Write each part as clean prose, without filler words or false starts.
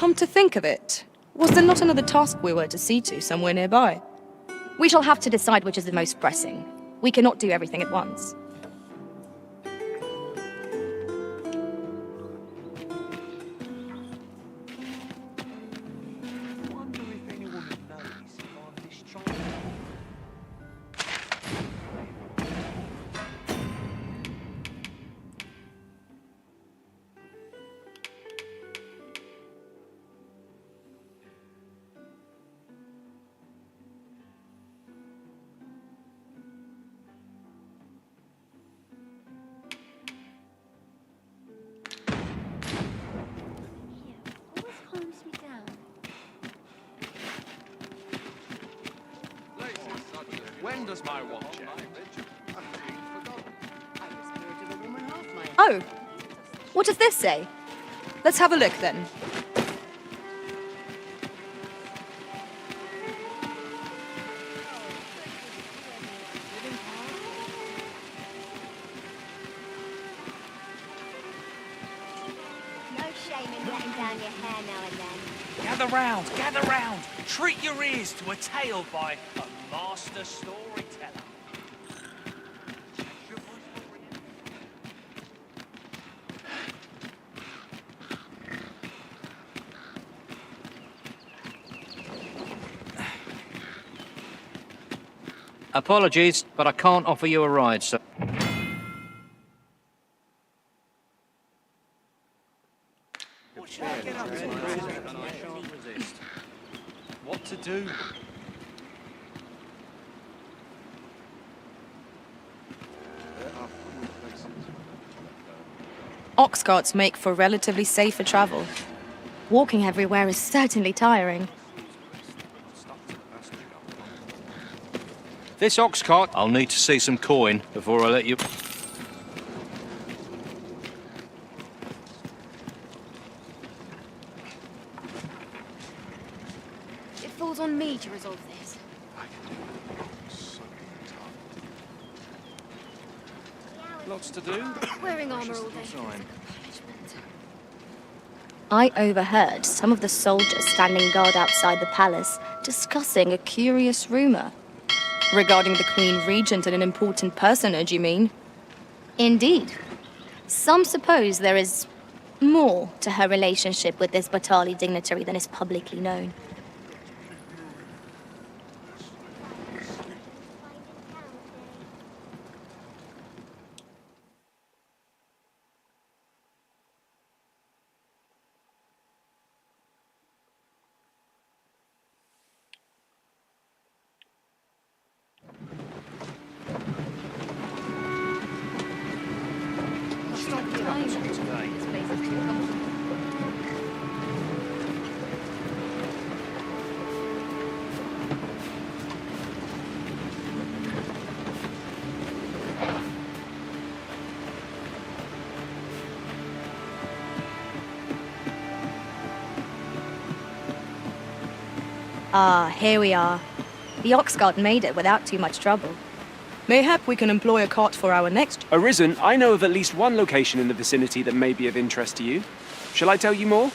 Come to think of it, was there not another task we were to see to somewhere nearby? We shall have to decide which is the most pressing. We cannot do everything at once. When does my watch end? Oh! What does this say? Let's have a look then. No shame in letting down your hair now and then. Gather round, gather round. Treat your ears to a tale by a master storyteller. Apologies, but I can't offer you a ride, sir. What to do? Ox carts make for relatively safer travel. Walking everywhere is certainly tiring. This ox cart, I'll need to see some coin before I let you... It falls on me to resolve this. Lots to do. Wearing armor all day. I overheard some of the soldiers standing guard outside the palace discussing a curious rumor. Regarding the Queen Regent and an important personage, you mean? Indeed. Some suppose there is more to her relationship with this Batali dignitary than is publicly known. Ah, here we are. The Oxguard made it without too much trouble. Mayhap we can employ a cart for our next... Arisen, I know of at least one location in the vicinity that may be of interest to you. Shall I tell you more?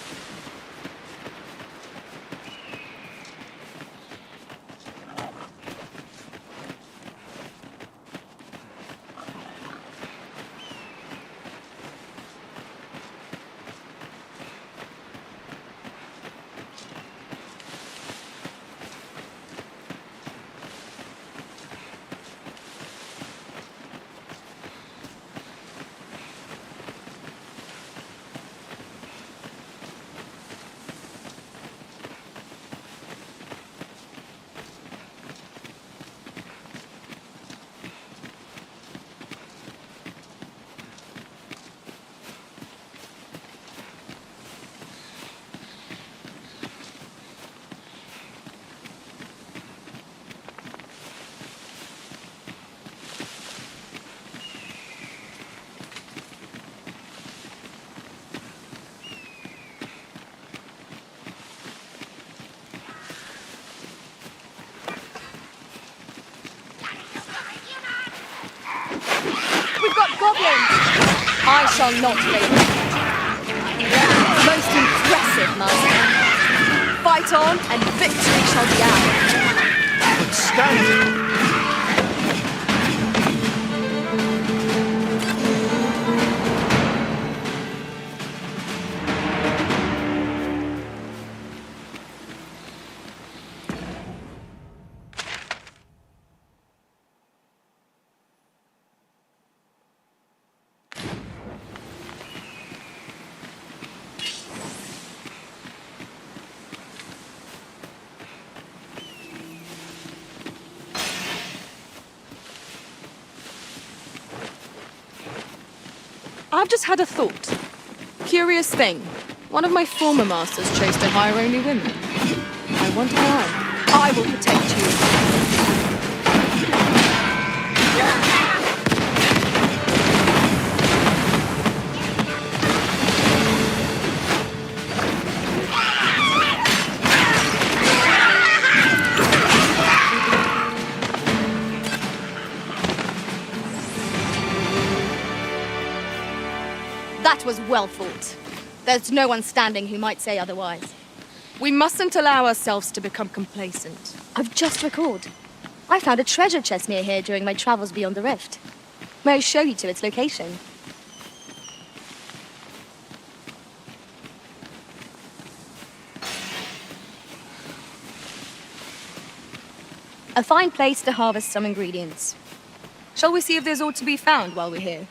Goblins! I shall not fail. Most Impressive, Master. Fight on, and victory shall be ours. But stand. I've just had a thought. Curious thing. One of my former masters chose to hire only women. I wonder why. I will protect you. That was well fought. There's no one standing who might say otherwise. We mustn't allow ourselves to become complacent. I've just recalled. I found a treasure chest near here during my travels beyond the rift. May I show you to its location? A fine place to harvest some ingredients. Shall we see if there's aught to be found while we're here?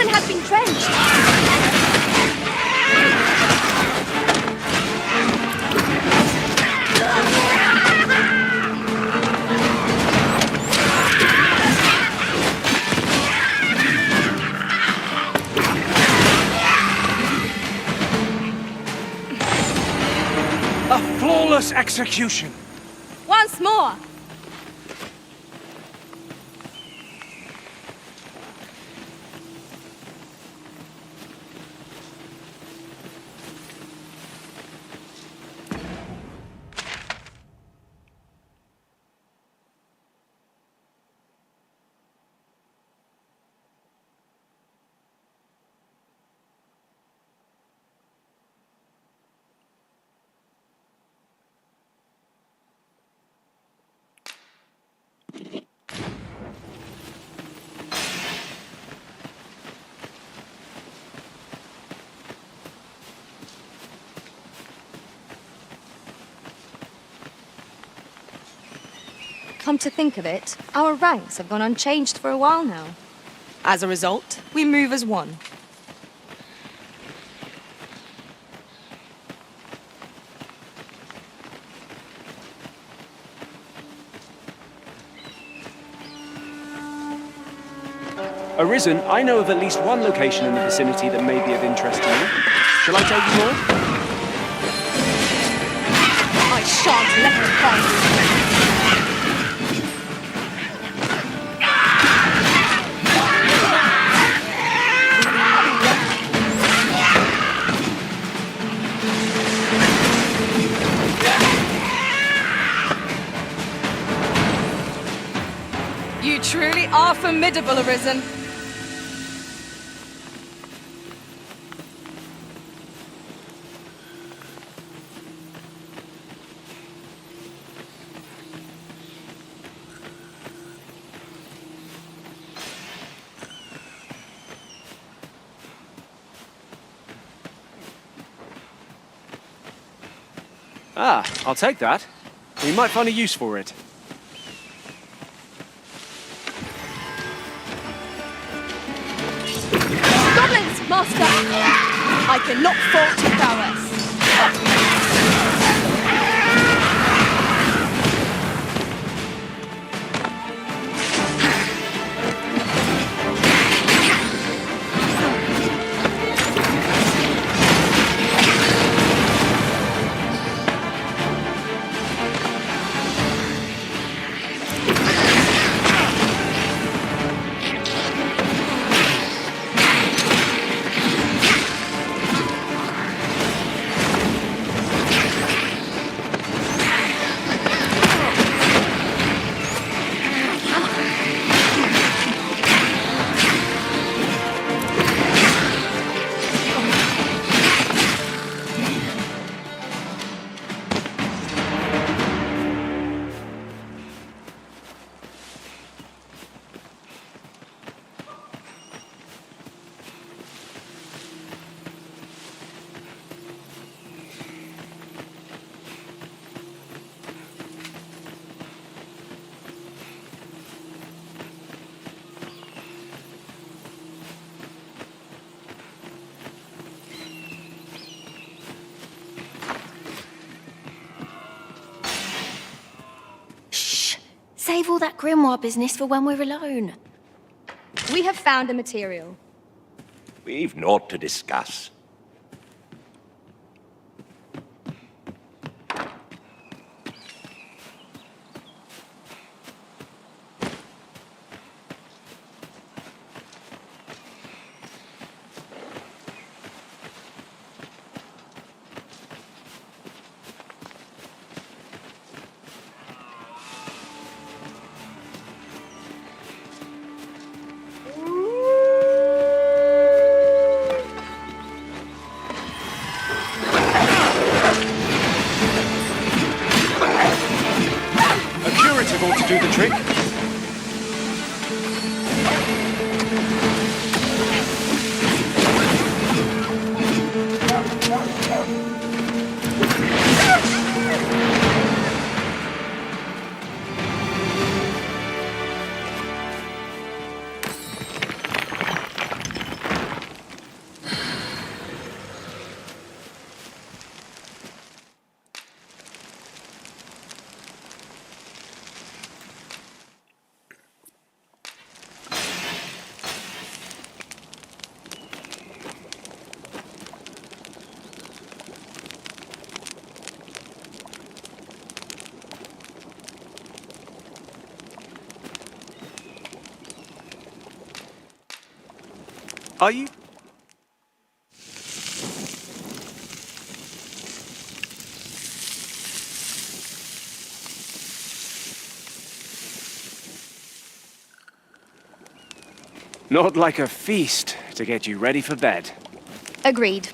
Has been drenched. A flawless execution. Once more! Come to think of it, our ranks have gone unchanged for a while now. As a result, we move as one. Arisen, I know of at least one location in the vicinity that may be of interest to you. Shall I tell you more? I shan't let them find you. are formidable, Arisen. Ah, I'll take that. We might find a use for it. Goblins, Master! I cannot fault your prowess. Save all that grimoire business for when we're alone. We have found a material. We've naught to discuss. Ought to do the trick. Are you? Not like a feast to get you ready for bed. Agreed.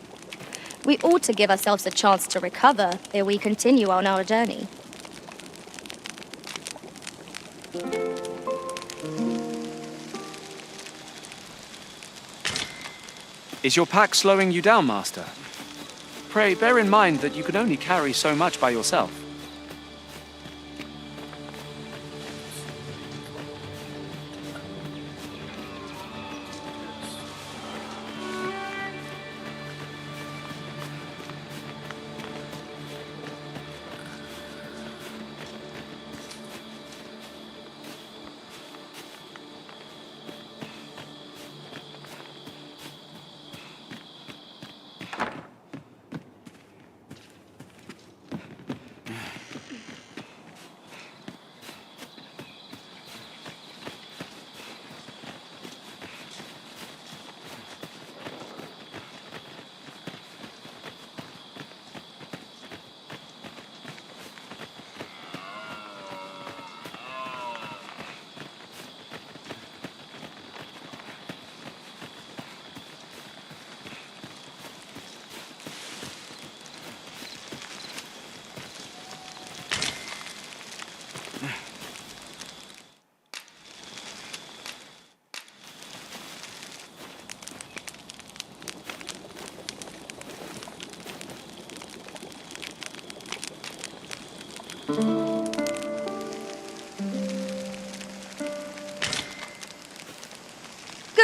We ought to give ourselves a chance to recover ere we continue on our journey. Is your pack slowing you down, Master? Pray bear in mind that you can only carry so much by yourself.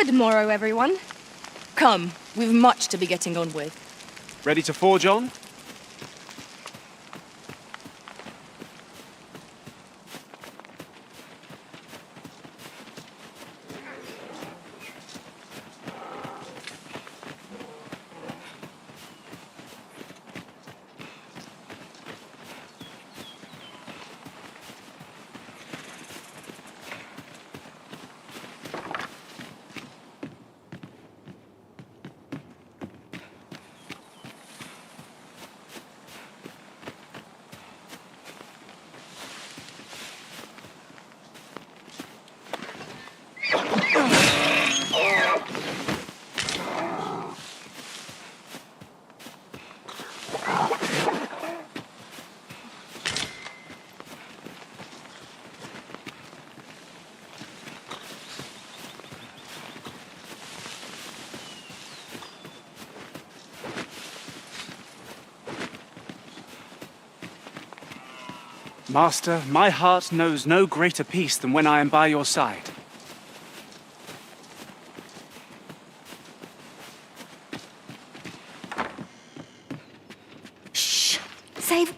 Good morrow, everyone. Come, we've much to be getting on with. Ready to forge on? Master, my heart knows no greater peace than when I am by your side. Shh! Save...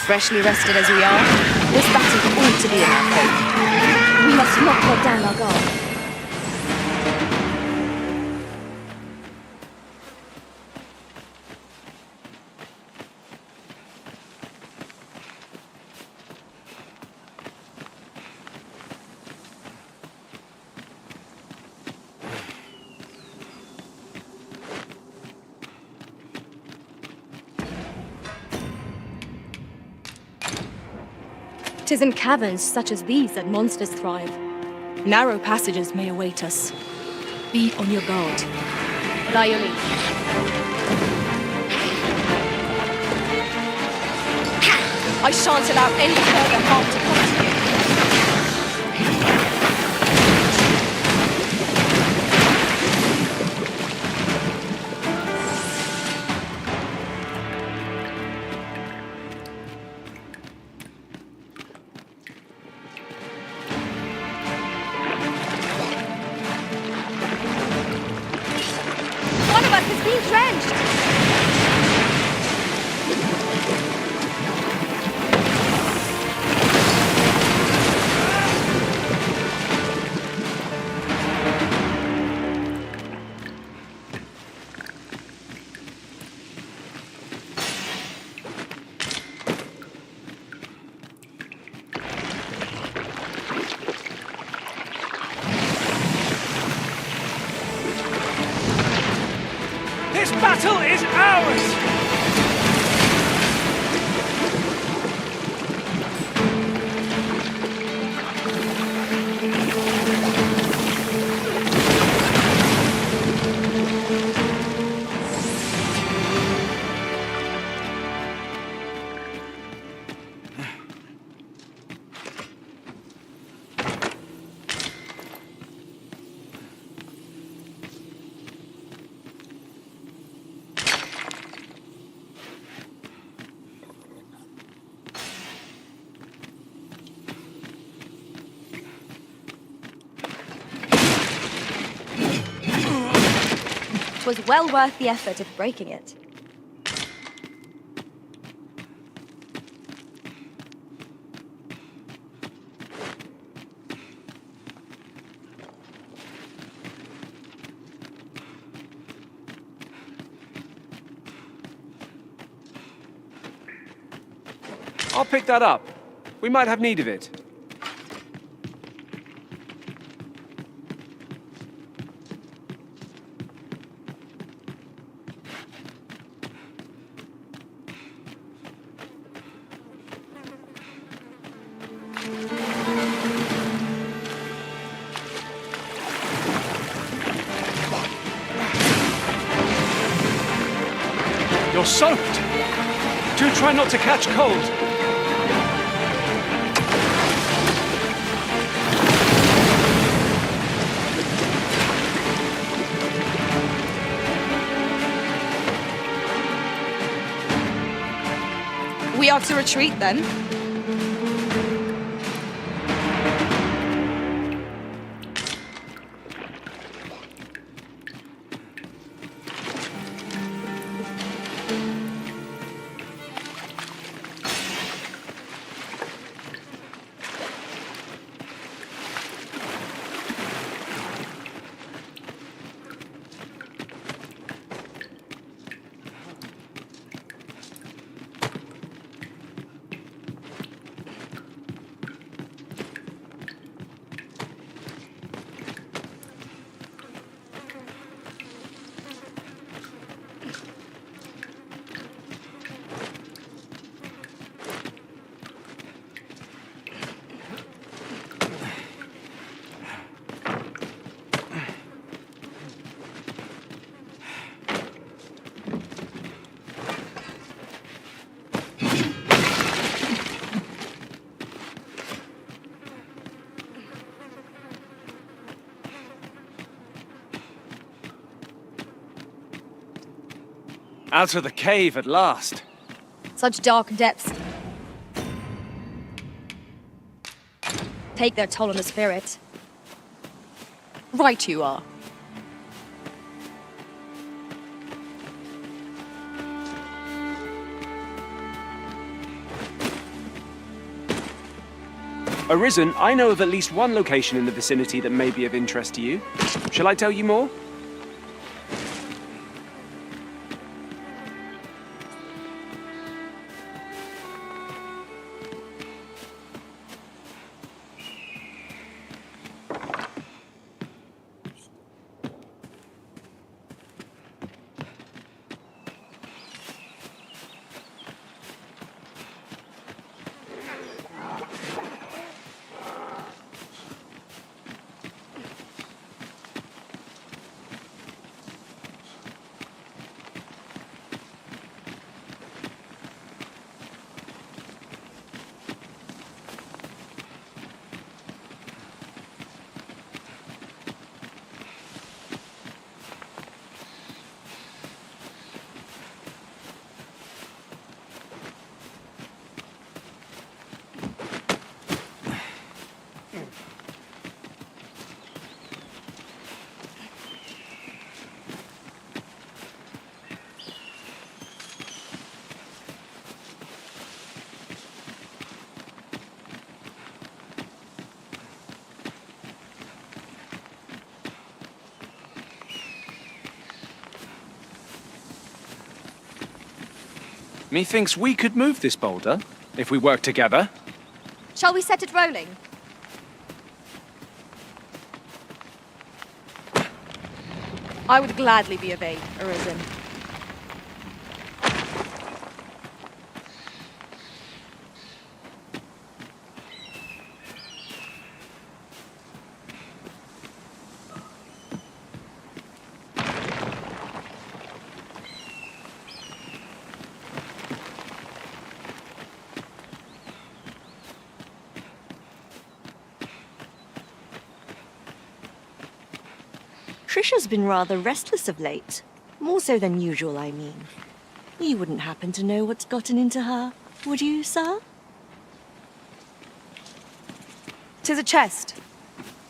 Freshly rested as we are, this battle ought to be in our favour. We must not let down our guard. Tis in caverns such as these that monsters thrive. Narrow passages may await us. Be on your guard. By your leave. I shan't allow any further harm to come to you. One of us is being drenched! This battle is ours! Was well worth the effort of breaking it. I'll pick that up. We might have need of it. You're soaked! Do try not to catch cold. We are to retreat then. Out of the cave at last. Such dark depths take their toll on the spirit. Right you are. Arisen, I know of at least one location in the vicinity that may be of interest to you. Shall I tell you more? Methinks we could move this boulder, if we work together. Shall we set it rolling? I would gladly be of aid, Arisen. Trisha's been rather restless of late. More so than usual, I mean. You wouldn't happen to know what's gotten into her, would you, sir? 'Tis a chest.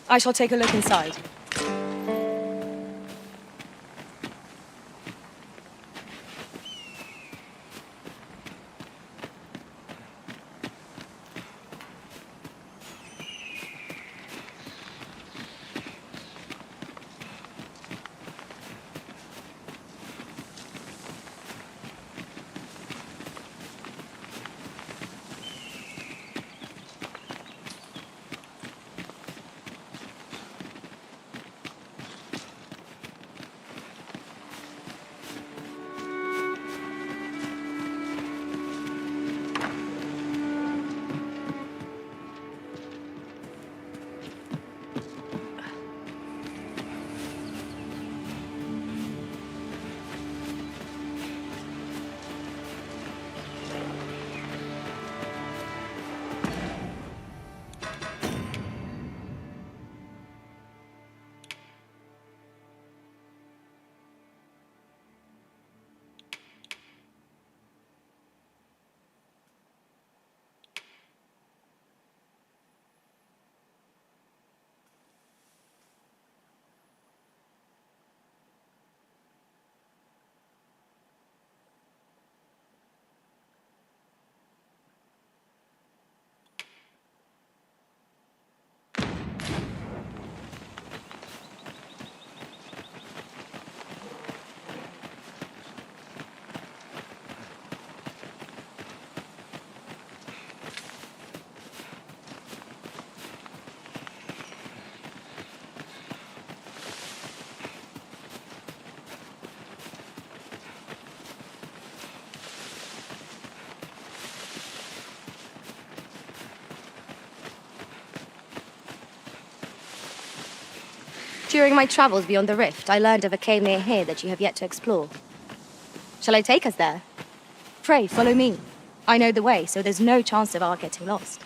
I shall take a look inside. During my travels beyond the rift, I learned of a cave near here that you have yet to explore. Shall I take us there? Pray, follow me. I know the way, so there's no chance of our getting lost.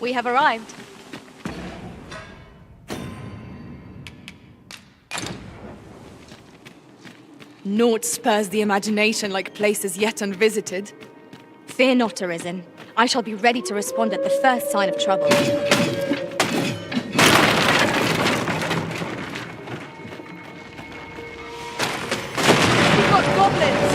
We have arrived. Naught spurs the imagination like places yet unvisited. Fear not, Arisen. I shall be ready to respond at the first sign of trouble. We've got goblins!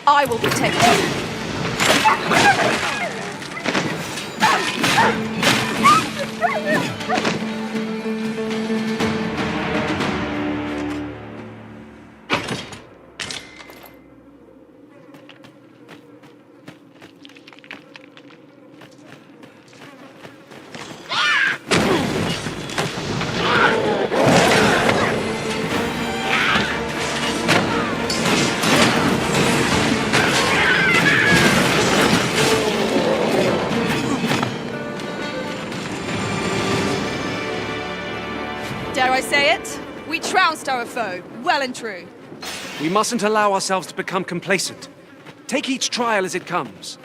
I will protect you. Dare I say it? We trounced our foe, well and true. We mustn't allow ourselves to become complacent. Take each trial as it comes.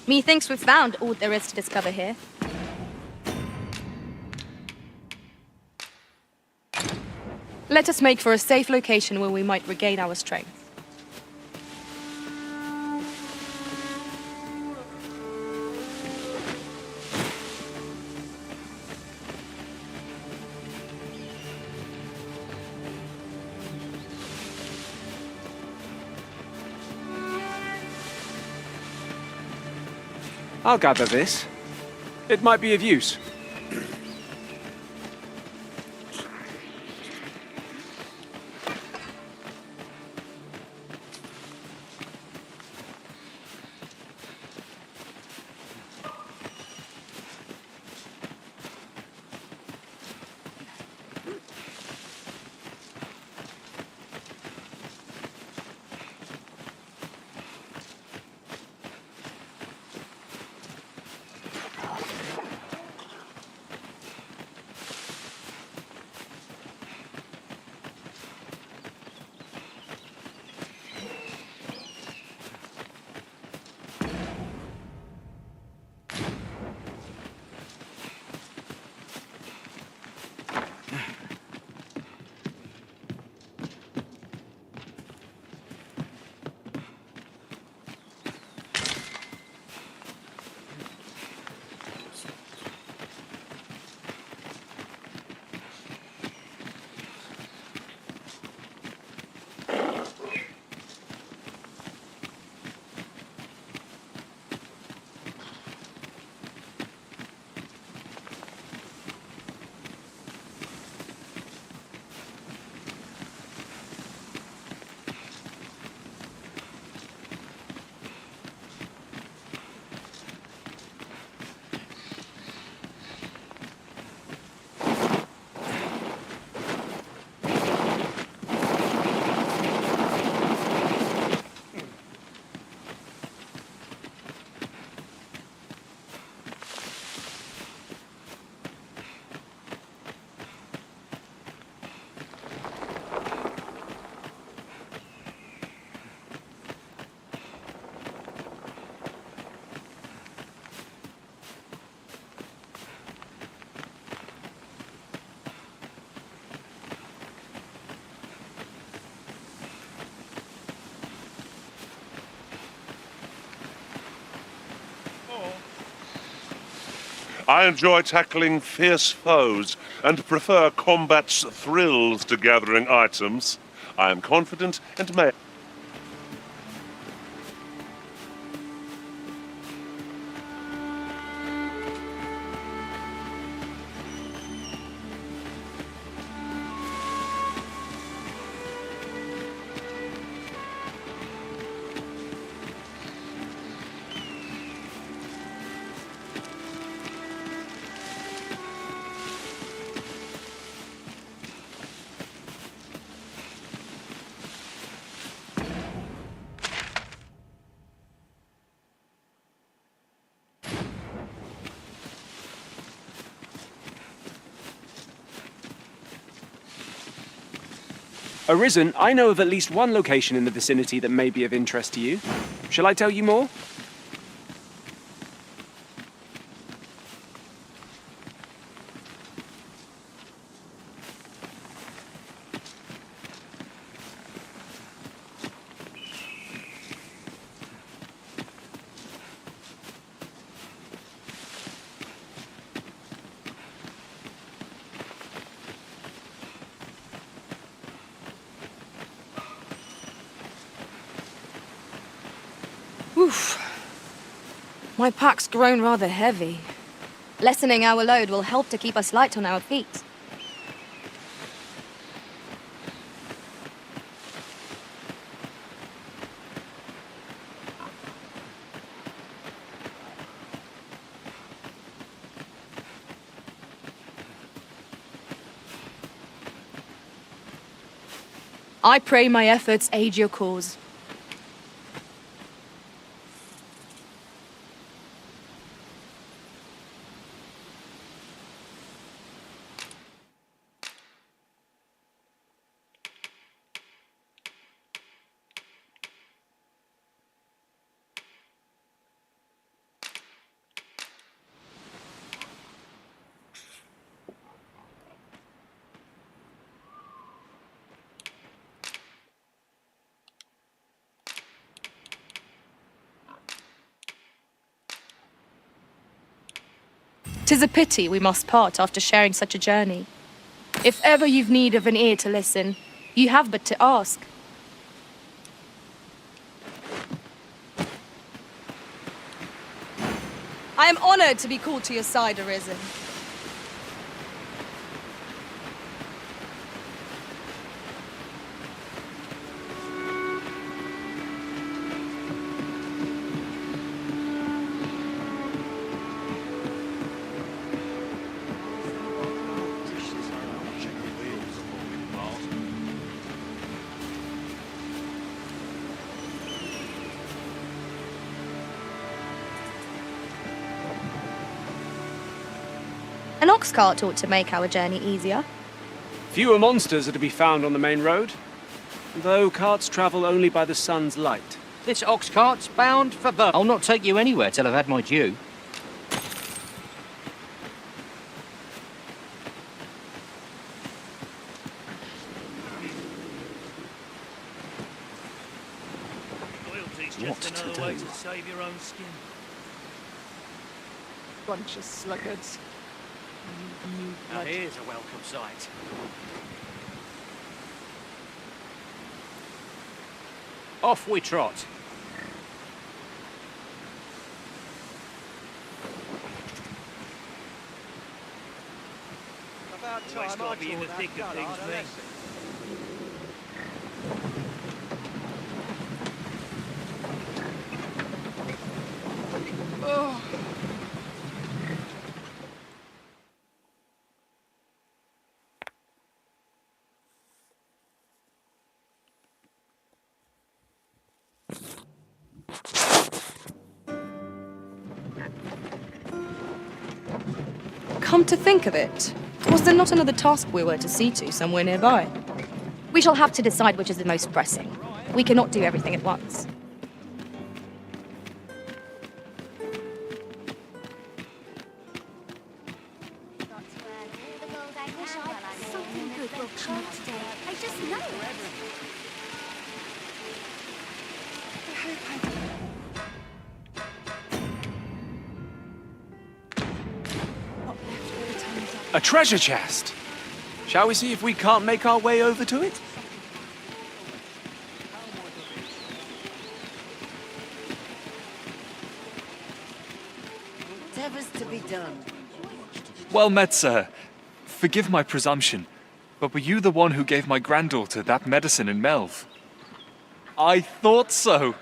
Methinks we've found all there is to discover here. Let us make for a safe location where we might regain our strength. I'll gather this. It might be of use. I enjoy tackling fierce foes and prefer combat's thrills to gathering items. I am confident and may... Arisen, I know of at least one location in the vicinity that may be of interest to you. Shall I tell you more? Oof. My pack's grown rather heavy. Lessening our load will help to keep us light on our feet. I pray my efforts aid your cause. "'Tis a pity we must part after sharing such a journey. If ever you've need of an ear to listen, you have but to ask." I am honored to be called to your side, Arisen. An ox cart ought to make our journey easier. Fewer monsters are to be found on the main road, though carts travel only by the sun's light. This ox cart's bound for Bur. I'll not take you anywhere till I've had my due. Loyalty's just another way to save your own skin. Bunch of sluggards. Now here's a welcome sight. Off we trot. Always got to be in the thick of things, mate. Come to think of it, was there not another task we were to see to somewhere nearby? We shall have to decide which is the most pressing. We cannot do everything at once. Something good will come up today. I just know it. I hope I A treasure chest! Shall we see if we can't make our way over to it? Whatever's to be done. Well met, sir. Forgive my presumption, but were you the one who gave my granddaughter that medicine in Melv? I thought so.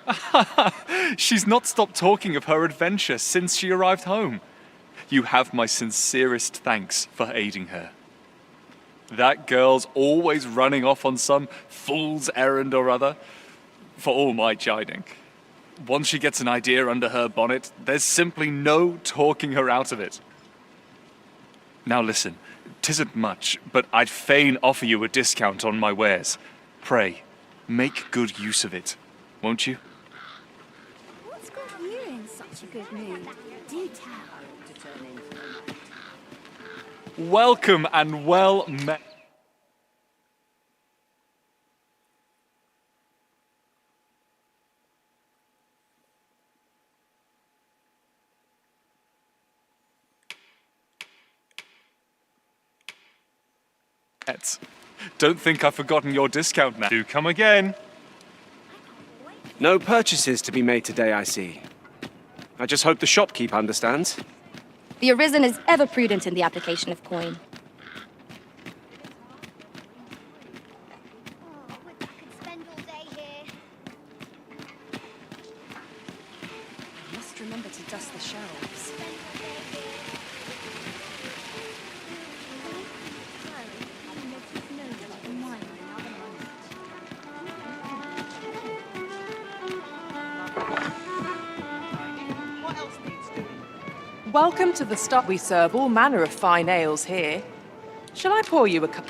She's not stopped talking of her adventure since she arrived home. You have my sincerest thanks for aiding her. That girl's always running off on some fool's errand or other, for all my chiding. Once she gets an idea under her bonnet, there's simply no talking her out of it. Now listen, 'tisn't much, but I'd fain offer you a discount on my wares. Pray, make good use of it, won't you? What's got you in such a good mood? Do tell. Welcome and well met. Don't think I've forgotten your discount now. Do come again. No purchases to be made today, I see. I just hope the shopkeep understands. The Arisen is ever prudent in the application of coin. Oh, I could spend all day here. I must remember to dust the shelves. Welcome to the stop. We serve all manner of fine ales here. Shall I pour you a cup?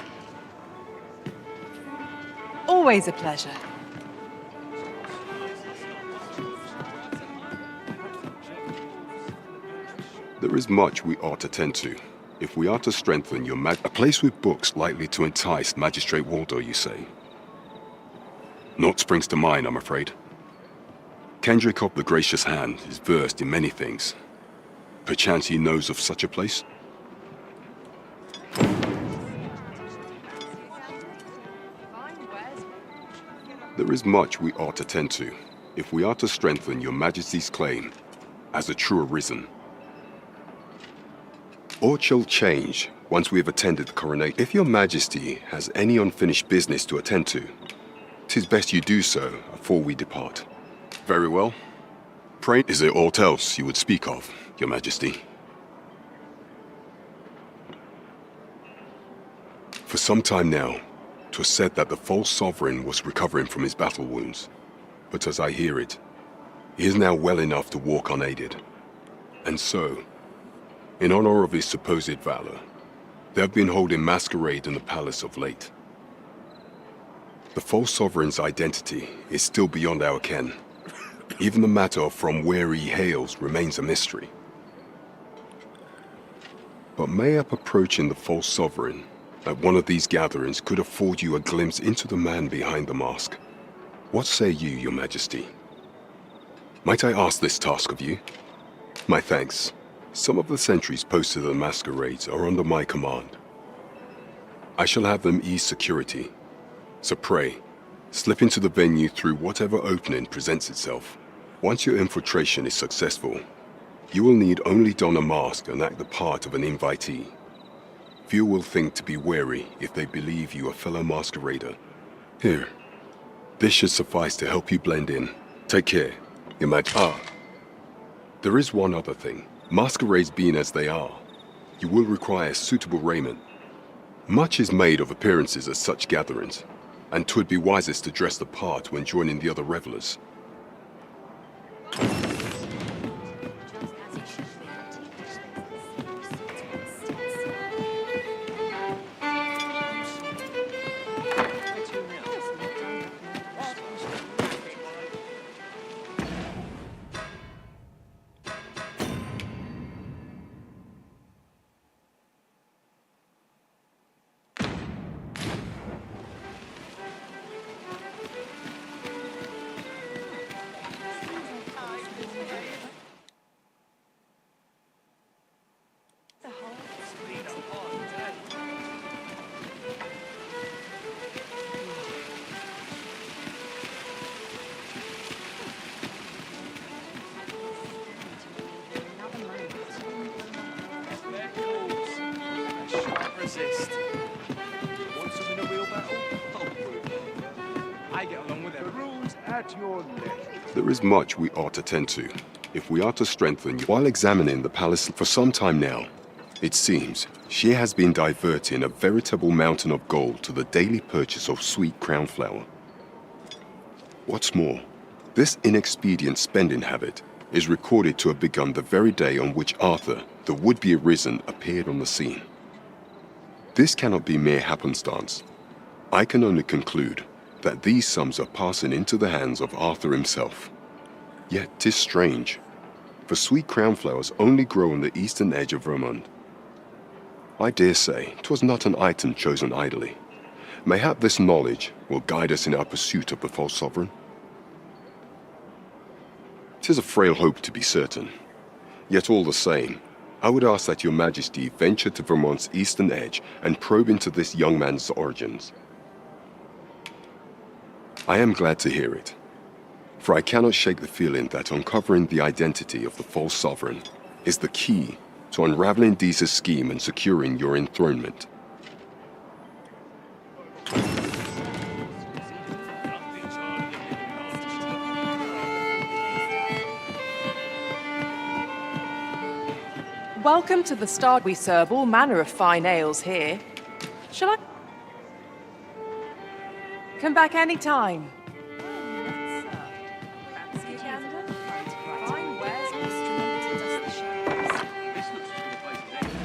Always a pleasure. There is much we ought to tend to, if we are to strengthen your a place with books likely to entice Magistrate Waldo, you say? Naught springs to mind, I'm afraid. Kendrick of the Gracious Hand is versed in many things. Perchance he knows of such a place? There is much we ought to tend to, if we are to strengthen your Majesty's claim as a true Arisen. Aught shall change once we have attended the coronation. If your Majesty has any unfinished business to attend to, 'tis best you do so afore we depart. Very well. Pray, is there aught else you would speak of, Your Majesty? For some time now, 'twas said that the false sovereign was recovering from his battle wounds. But as I hear it, he is now well enough to walk unaided. And so, in honor of his supposed valor, they have been holding masquerade in the palace of late. The false sovereign's identity is still beyond our ken. Even the matter of from where he hails remains a mystery. But mayhap approaching the false sovereign at one of these gatherings could afford you a glimpse into the man behind the mask. What say you, Your Majesty? Might I ask this task of you? My thanks. Some of the sentries posted at the masquerades are under my command. I shall have them ease security. So pray, slip into the venue through whatever opening presents itself. Once your infiltration is successful, you will need only don a mask and act the part of an invitee. Few will think to be wary if they believe you a fellow masquerader. Here, this should suffice to help you blend in. Take care, Your Majesty. There is one other thing. Masquerades being as they are, you will require suitable raiment. Much is made of appearances at such gatherings, and 'twould be wisest to dress the part when joining the other revelers. insist. Want some in a real battle? I get along with them. The rules at your left. There is much we ought to tend to, if we are to strengthen you. While examining the palace for some time now, it seems she has been diverting a veritable mountain of gold to the daily purchase of sweet crown flower. What's more, this inexpedient spending habit is recorded to have begun the very day on which Arthur, the would-be arisen, appeared on the scene. This cannot be mere happenstance. I can only conclude that these sums are passing into the hands of Arthur himself. Yet 'tis strange, for sweet crown flowers only grow on the eastern edge of Vermont. I dare say 'twas not an item chosen idly. Mayhap this knowledge will guide us in our pursuit of the false sovereign. 'Tis a frail hope to be certain. Yet all the same, I would ask that your majesty venture to Vermont's eastern edge and probe into this young man's origins. I am glad to hear it, for I cannot shake the feeling that uncovering the identity of the false sovereign is the key to unraveling Deeza's scheme and securing your enthronement. Welcome to the Star. We serve all manner of fine ales here. Shall I come back any time? Fancy a gander? Fine wares, instrument to dust the shadows. This looks as good a place as any.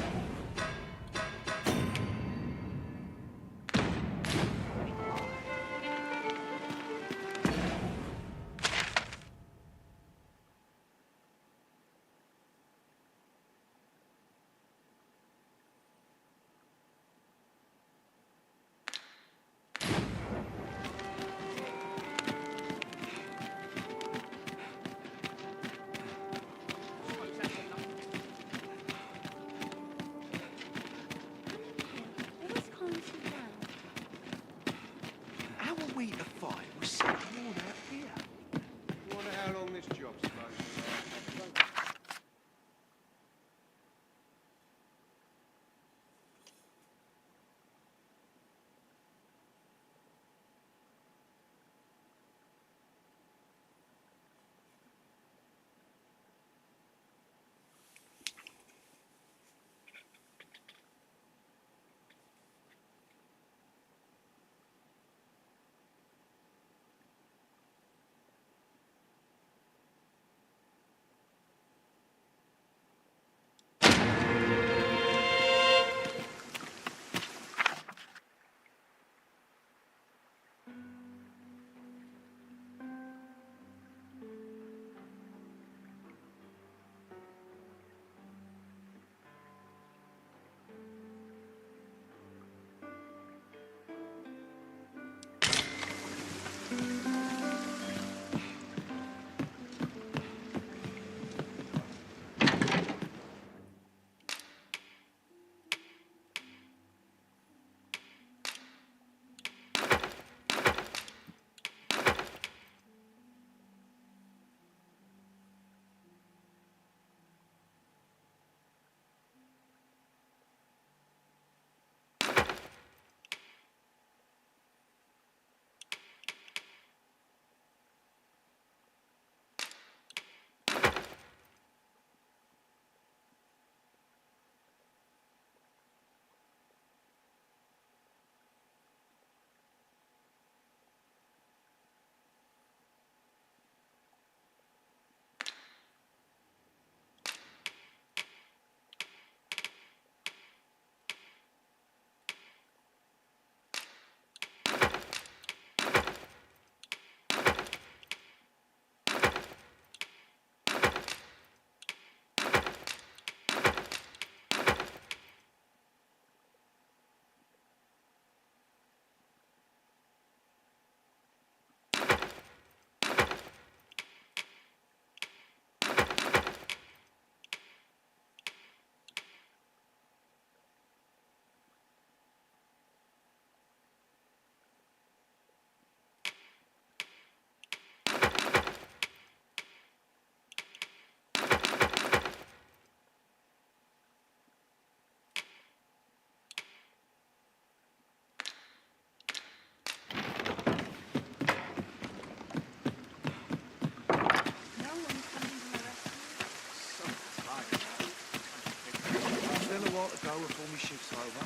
know before my shift's over.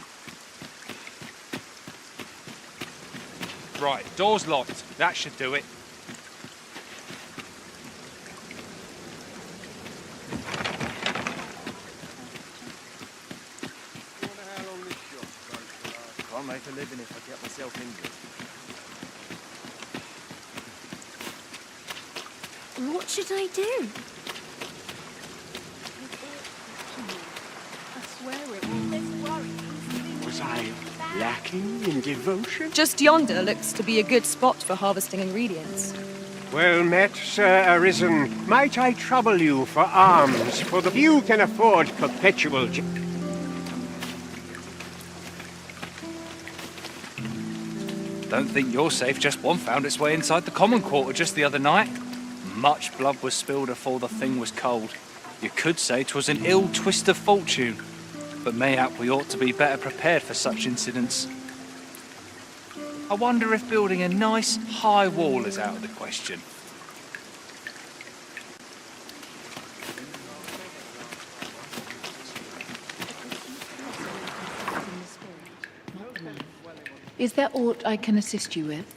Right, door's locked. That should do it. Wonder how long this shop goes for. Can't make a living if I get myself injured. What should I do? I swear it Was I lacking in devotion? Just yonder looks to be a good spot for harvesting ingredients. Well met, Sir Arisen. Might I trouble you for alms, for the few can afford perpetual... Don't think you're safe. Just one found its way inside the common quarter just the other night. Much blood was spilled afore the thing was cold. You could say 'twas an ill twist of fortune. But mayhap we ought to be better prepared for such incidents. I wonder if building a nice high wall is out of the question. Is there aught I can assist you with?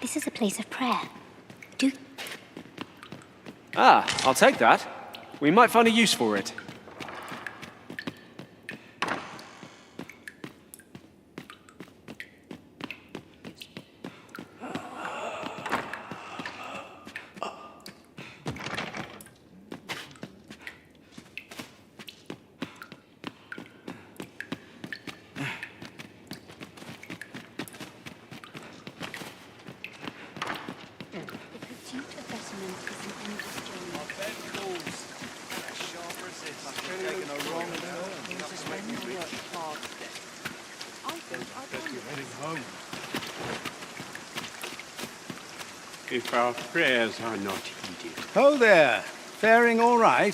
This is a place of prayer. Do Ah, I'll take that. We might find a use for it. If our prayers are not heeded. Ho there! Faring all right?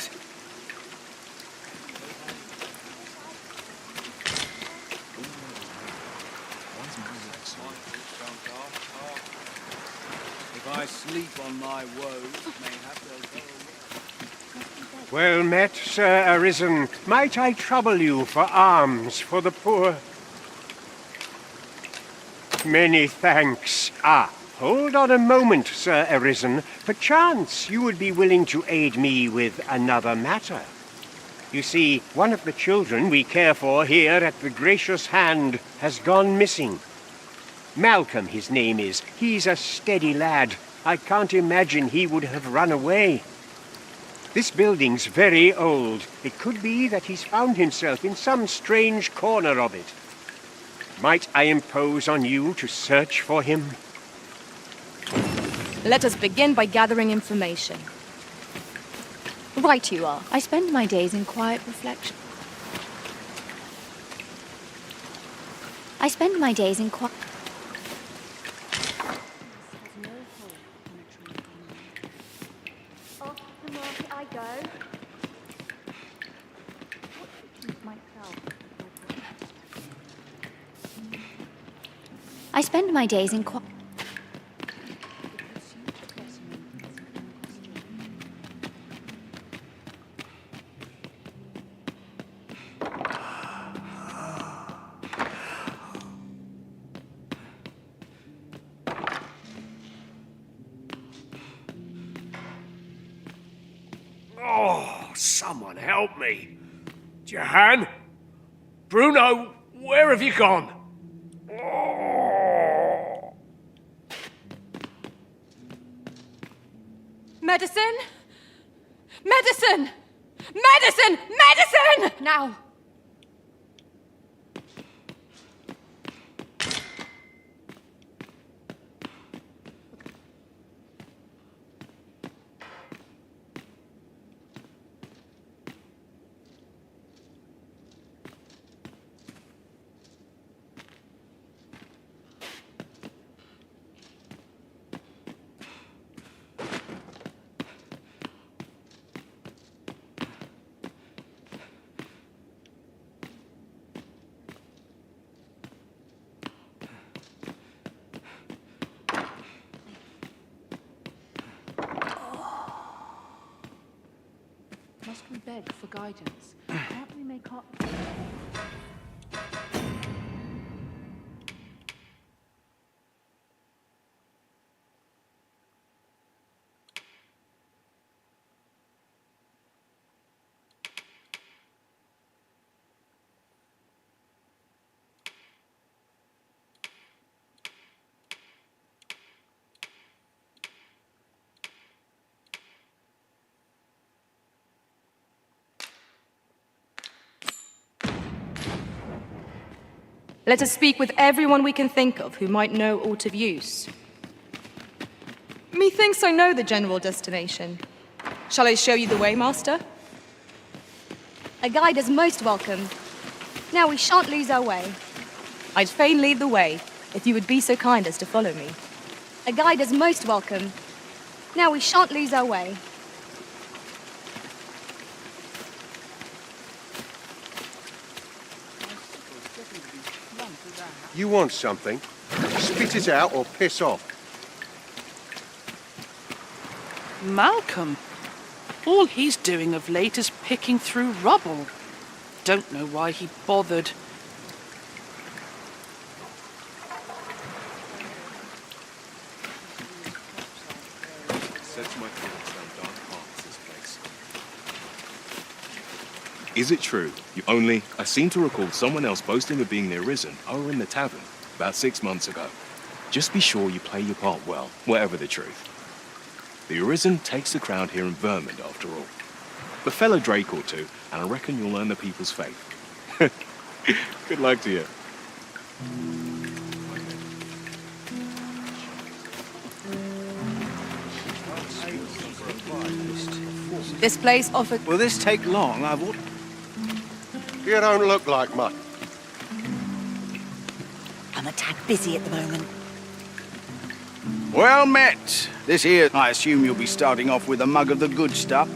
If I sleep on my woes, mayhap they'll go away. Well met, Sir Arisen. Might I trouble you for alms for the poor? Many thanks. Ah, hold on a moment, Sir Arisen. Perchance you would be willing to aid me with another matter. You see, one of the children we care for here at the Gracious Hand has gone missing. Malcolm, his name is. He's a steady lad. I can't imagine he would have run away. This building's very old. It could be that he's found himself in some strange corner of it. Might I impose on you to search for him? Let us begin by gathering information. Right you are. I spend my days in quiet reflection. I spend my days in quiet... off the market I go. I spend my days in quiet... Oh, someone help me. Jahan? Bruno, where have you gone? Medicine? Medicine! Medicine! Medicine! Now! beg for guidance. Can't we make up? Let us speak with everyone we can think of who might know aught of use. Methinks I know the general destination. Shall I show you the way, Master? A guide is most welcome. Now we shan't lose our way. I'd fain lead the way, if you would be so kind as to follow me. A guide is most welcome. Now we shan't lose our way. You want something? Spit it out or piss off. Malcolm. All he's doing of late is picking through rubble. Don't know why he bothered. Search my thoughts down dark paths this place. Is it true? I seem to recall someone else boasting of being the Arisen over in the tavern about 6 months ago. Just be sure you play your part well, whatever the truth. The Arisen takes the crowd here in Vermund, after all. A fellow Drake or two, and I reckon you'll earn the people's faith. Good luck to you. This place offers... Will this take long? You don't look like much. I'm a tad busy at the moment. Well met. This here, I assume you'll be starting off with a mug of the good stuff.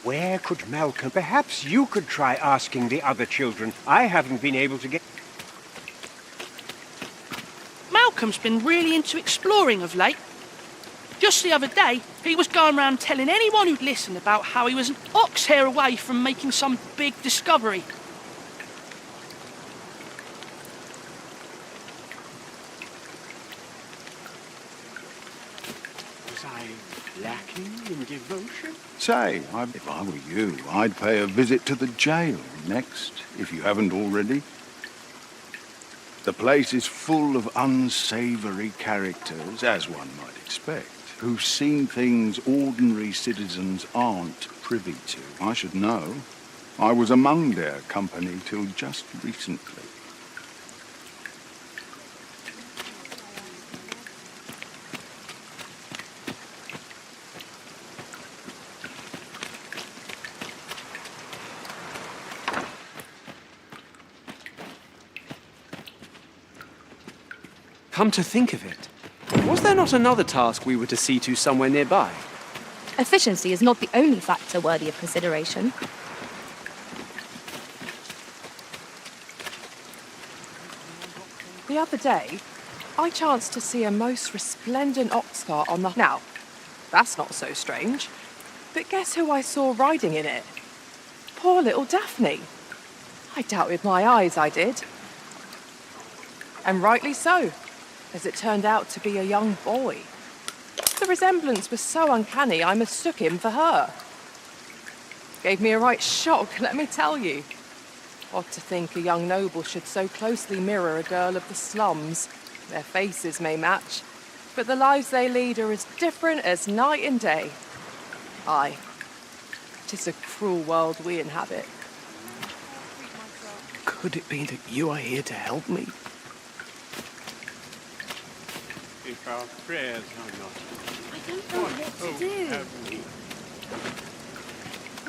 Where could Malcolm... Perhaps you could try asking the other children. I haven't been able to get... Malcolm's been really into exploring of late. Just the other day, he was going around telling anyone who'd listen about how he was an ox hair away from making some big discovery. Was I lacking in devotion? Say, if I were you, I'd pay a visit to the jail next, if you haven't already. The place is full of unsavoury characters, as one might expect, who've seen things ordinary citizens aren't privy to. I should know. I was among their company till just recently. Come to think of it, was there not another task we were to see to somewhere nearby? Efficiency is not the only factor worthy of consideration. The other day, I chanced to see a most resplendent ox cart on the... Now, that's not so strange. But guess who I saw riding in it? Poor little Daphne. I doubted my eyes, I did. And rightly so, as it turned out to be a young boy. The resemblance was so uncanny, I mistook him for her. Gave me a right shock, let me tell you. Odd to think a young noble should so closely mirror a girl of the slums. Their faces may match, but the lives they lead are as different as night and day. Aye, 'tis a cruel world we inhabit. Could it be that you are here to help me? If our prayers are not... I don't know what to do. Have we?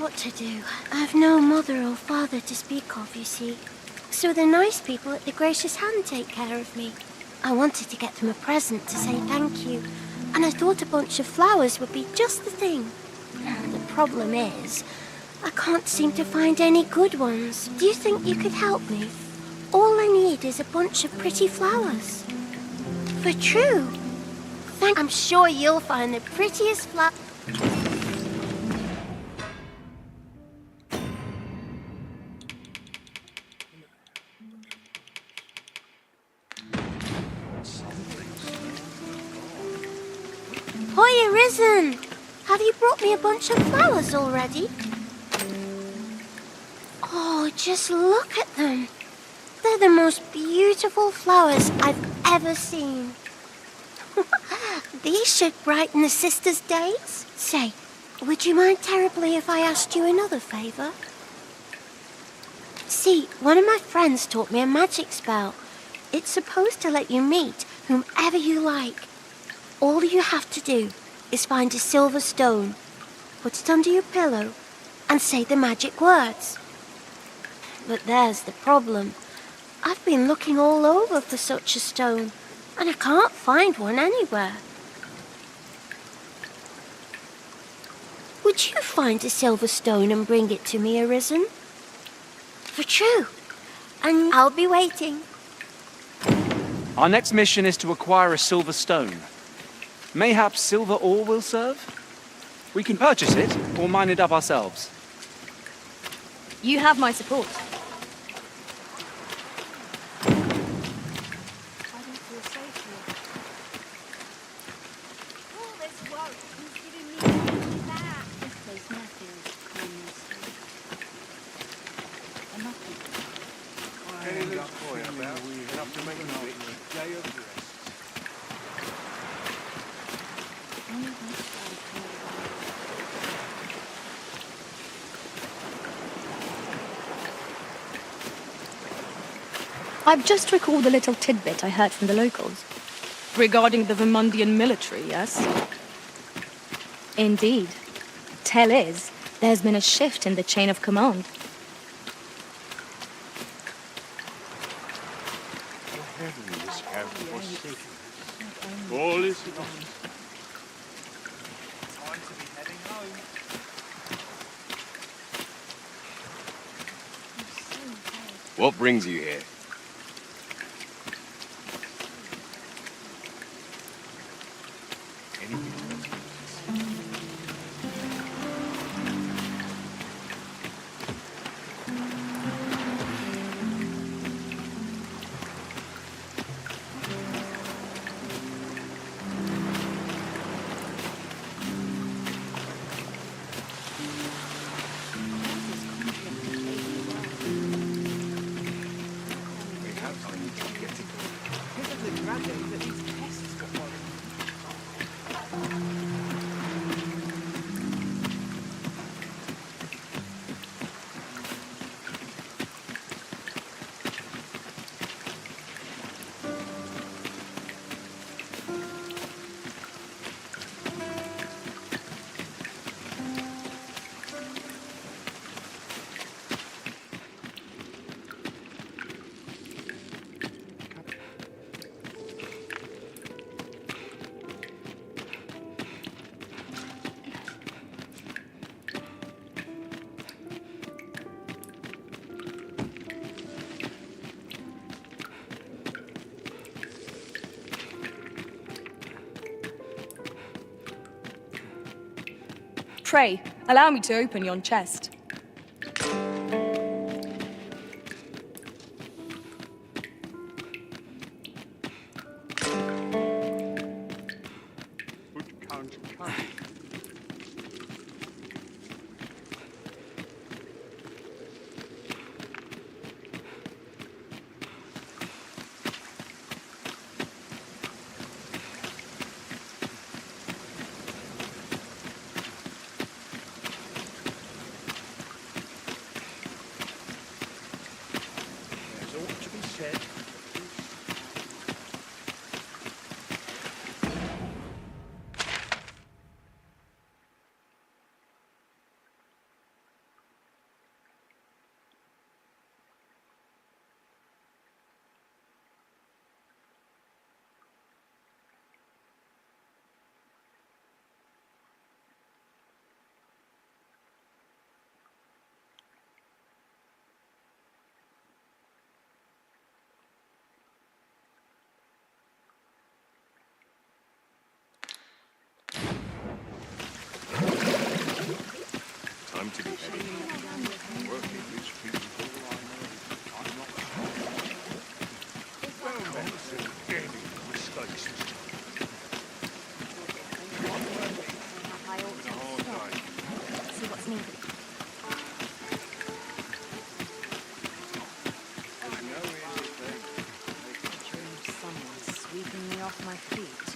What to do? I've no mother or father to speak of, you see. So the nice people at the Gracious Hand take care of me. I wanted to get them a present to say thank you. and I thought a bunch of flowers would be just the thing. The problem is, I can't seem to find any good ones. Do you think you could help me? All I need is a bunch of pretty flowers. For true. I'm sure you'll find the prettiest flower. Hoy, Arisen! Have you brought me a bunch of flowers already? Oh, just look at them. They're the most beautiful flowers I've ever seen. These should brighten the sisters' days. Say, would you mind terribly if I asked you another favor? See, one of my friends taught me a magic spell. It's supposed to let you meet whomever you like. All you have to do is find a silver stone, put it under your pillow, and say the magic words. But there's the problem. I've been looking all over for such a stone, and I can't find one anywhere. Would you find a silver stone and bring it to me, Arisen? For true. And I'll be waiting. Our next mission is to acquire a silver stone. Mayhaps silver ore will serve? We can purchase it, or mine it up ourselves. You have my support. I've just recalled a little tidbit I heard from the locals. Regarding the Vermundian military, yes? Indeed. Tell is, there's been a shift in the chain of command. All is lost. Time to be heading home. What brings you here? Pray, allow me to open yon chest. Time to be heading. Working these people. Well, medicine, any mistakes. See what's needed. Someone sweeping me off my feet.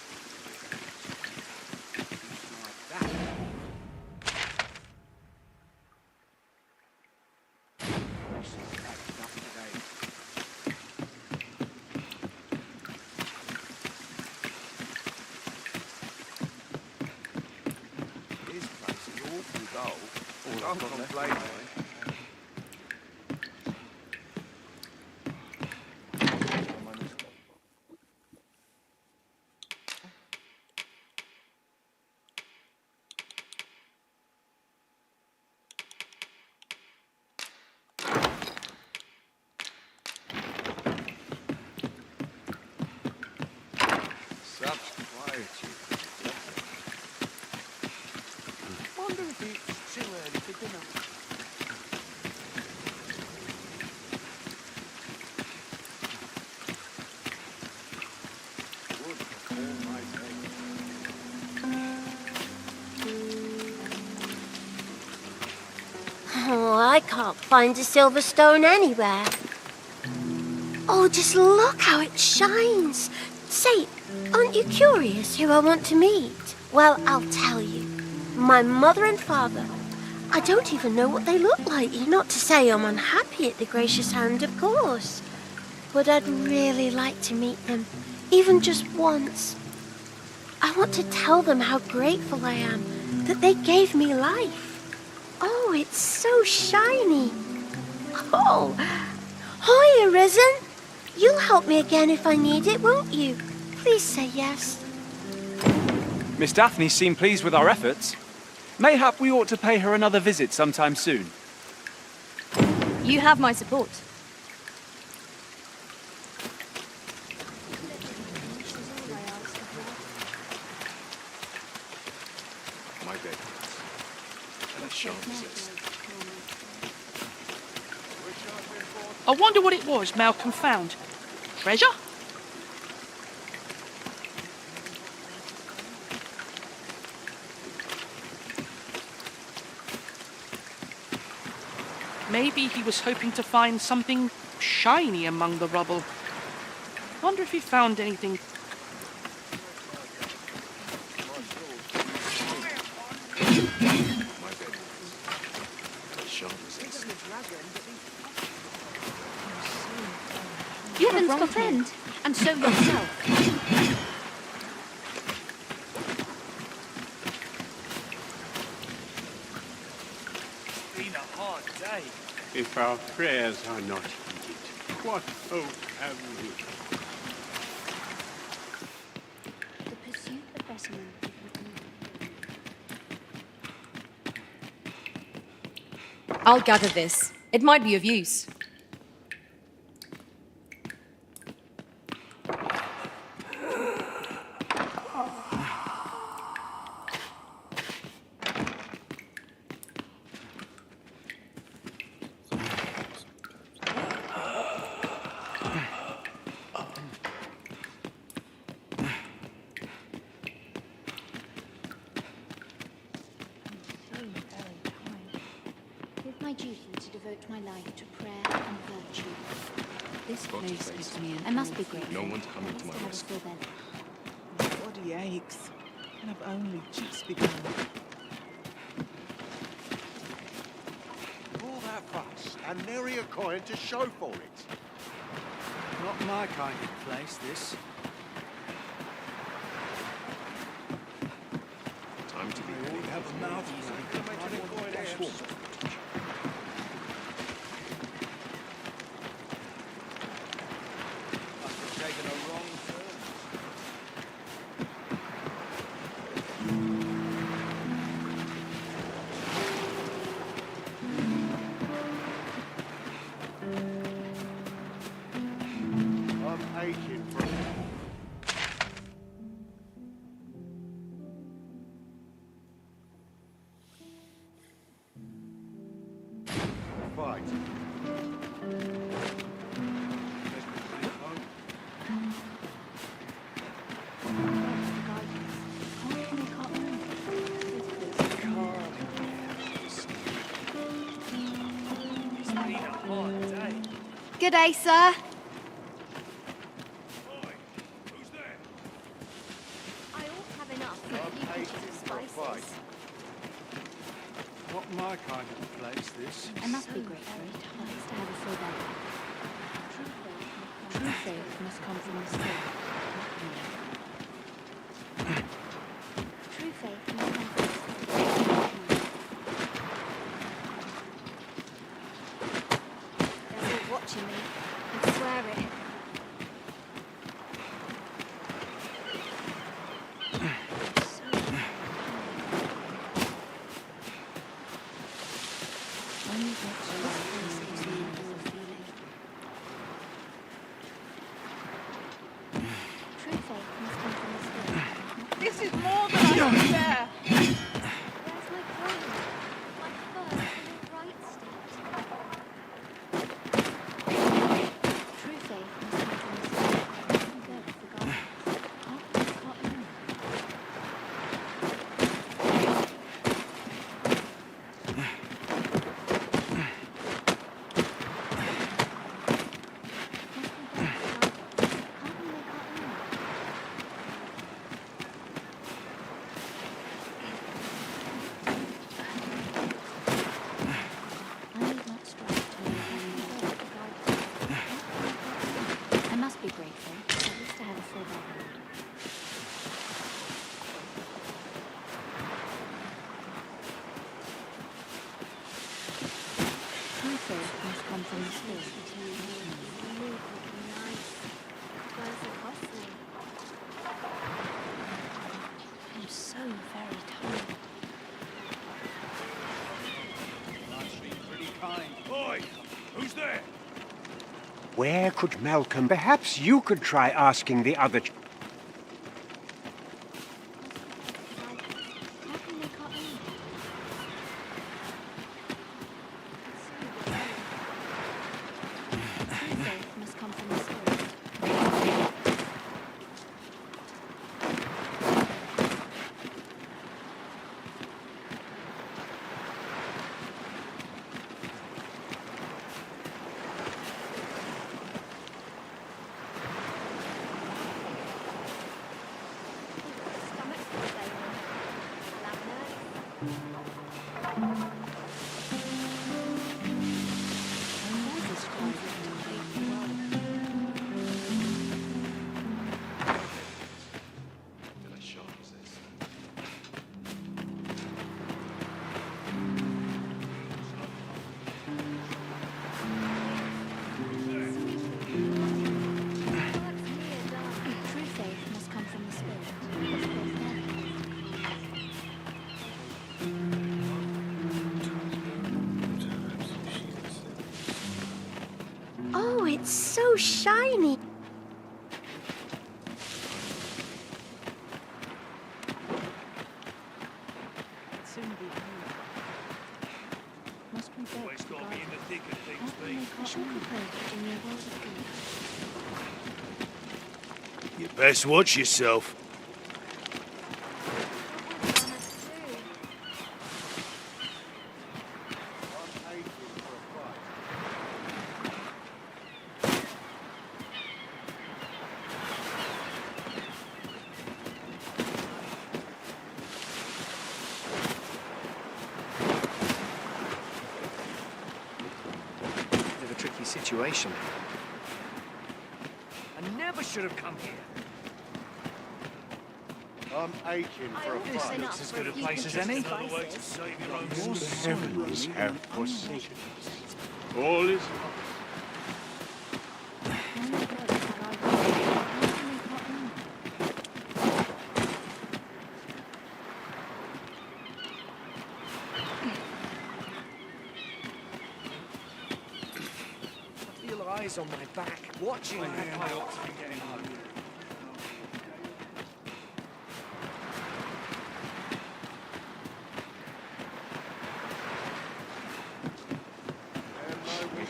This place is awful dull. Don't complain, mate. Such quietude. Wonder if it's too early for dinner. Wood for all my Oh, I can't find a silver stone anywhere. Oh, just look how it shines. Say, aren't you curious who I want to meet? Well, I'll tell you. My mother and father. I don't even know what they look like. Not to say I'm unhappy at the gracious hand, of course. But I'd really like to meet them, even just once. I want to tell them how grateful I am that they gave me life. Oh, it's so shiny. Oh, hi, Arisen. You'll help me again if I need it, won't you? Please say yes. Miss Daphne seemed pleased with our efforts. Mayhap we ought to pay her another visit sometime soon. You have my support. My bed. And a sharp zest. I wonder what it was Malcolm found. Treasure? Maybe he was hoping to find something shiny among the rubble. Wonder if he found anything. My bed. And a sharp zest. Heavens forfend, and so yourself. It's been a hard day. If our prayers are not heeded, what hope have we? The pursuit of specimen. I'll gather this. It might be of use. My duty to devote my life to prayer and virtue. This place gives me I must be grateful. No one's coming to my rescue. My body aches, and I've only just begun. All that fuss, and nary a coin to show for it. Not my kind of place, this. Time to be They heading. won't have a mouthful. Taken a wrong turn. I'm aching for fight. Good day, sir. Not my kind of place, this. I must be grateful. Nice to have a full body. True faith must come from the spirit. True faith must come from the spirit. They're all watching me. I swear it. This is more than I can bear. Where's my coin? My first and right step. True faith must come from the spirit. I'm good for God. I must be grateful, at least to have a full body. True faith must come from the spirit. I'm so very tired. Pretty kind. Boy, who's there? Where could Malcolm? Perhaps you could try asking the other. True faith must come from the spirit. True faith must come from the spirit. Oh, it's so shiny. Soon be home. Must be dead. Always got to be in the thick of things, I shall compose Virginia well with good. You best watch yourself. Bit of a tricky situation. I never should have come here. I'm aching for a fight. Looks as good a place as any. another way to save your own The soul. heavens have forsaken us. All is I feel eyes on my back, watching me. I ought to be getting home.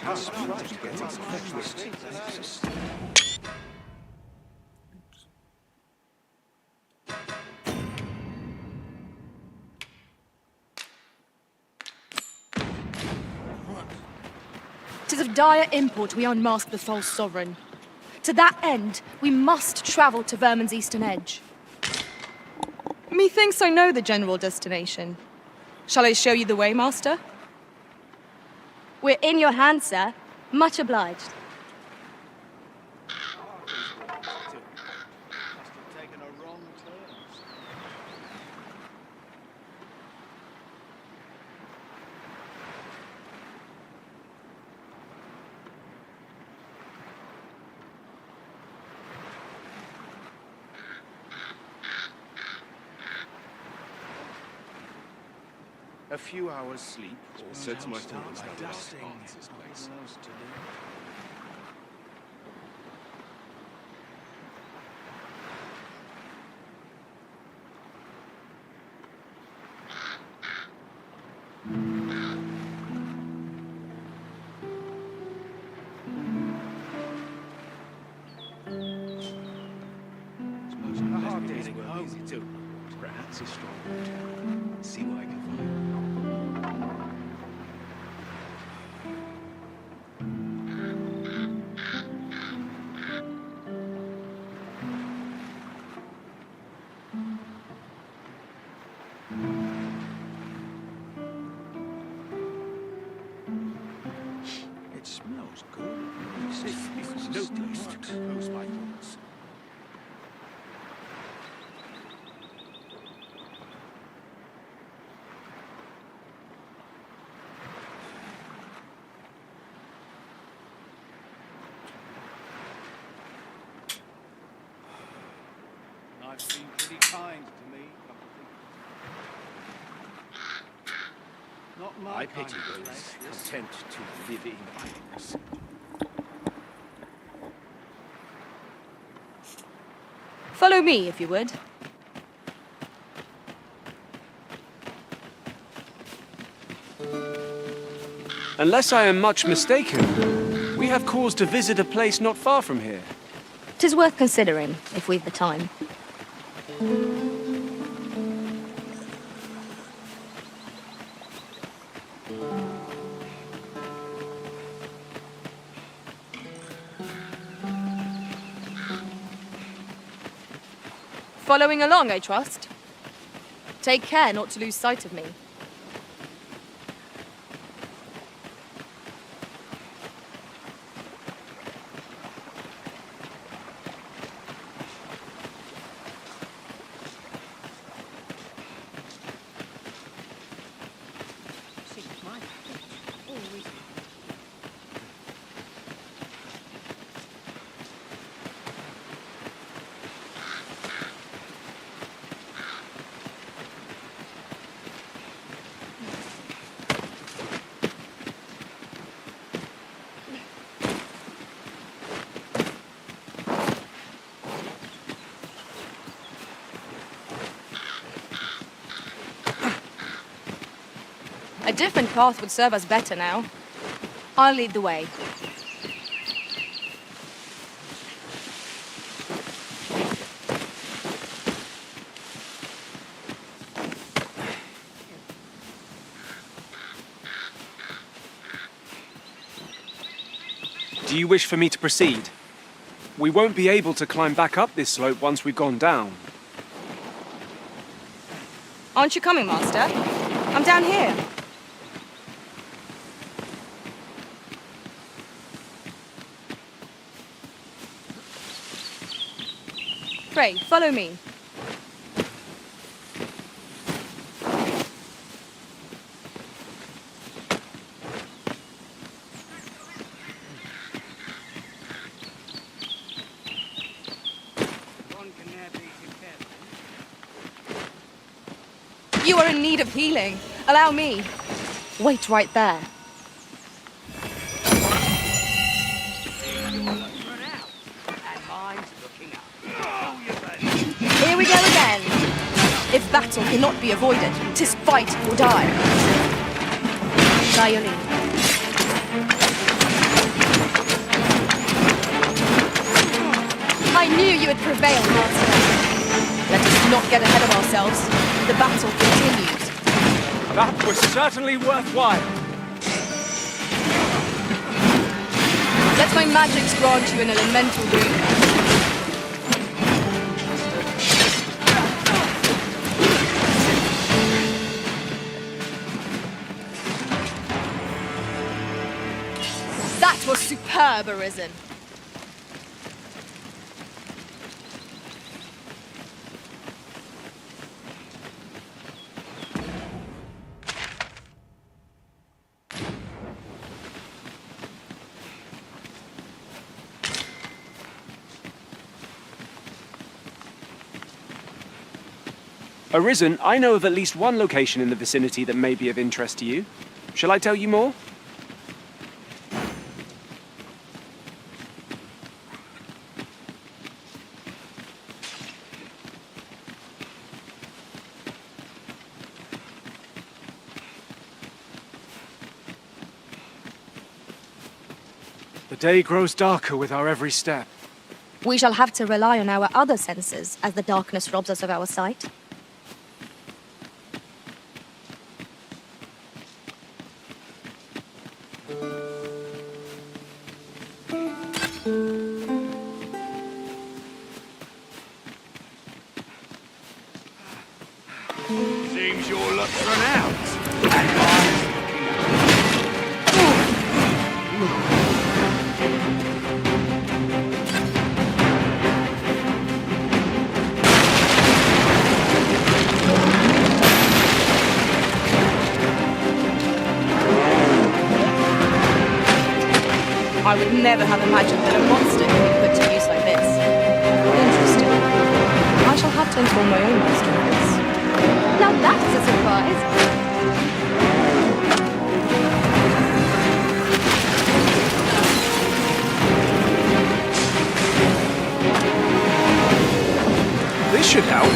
'Tis of dire import we unmask the false sovereign. To that end, we must travel to Vermin's eastern edge. Methinks I know the general destination. Shall I show you the way, Master? We're in your hands, sir. Much obliged. A few hours sleep or sets my thoughts at rest. A hard day's work, easy too. Perhaps a strong water. See what I can find. It smells good. It's no place to compose my thoughts. Life's been pretty kind to me. Not my I pity those content to live in idleness. Follow me, if you would. Unless I am much mistaken, we have cause to visit a place not far from here. 'Tis worth considering, if we've the time. Following along, I trust. Take care not to lose sight of me. A different path would serve us better now. I'll lead the way. Do you wish for me to proceed? We won't be able to climb back up this slope once we've gone down. Aren't you coming, Master? I'm down here. Pray, follow me. You are in need of healing. Allow me. Wait right there. Here we go again. If battle cannot be avoided, 'tis fight or die. By your leave. knew you would prevail, Master. Let us not get ahead of ourselves. The battle continues. That was certainly worthwhile. Let my magics grant you an elemental boon. That was superb, Arisen. Arisen, I know of at least one location in the vicinity that may be of interest to you. Shall I tell you more? The day grows darker with our every step. We shall have to rely on our other senses as the darkness robs us of our sight. Seems your luck's run out. I would never have imagined that a monster could be put to use like this. Interesting. I shall have to inform my own master of this. Now that is a surprise. This should help.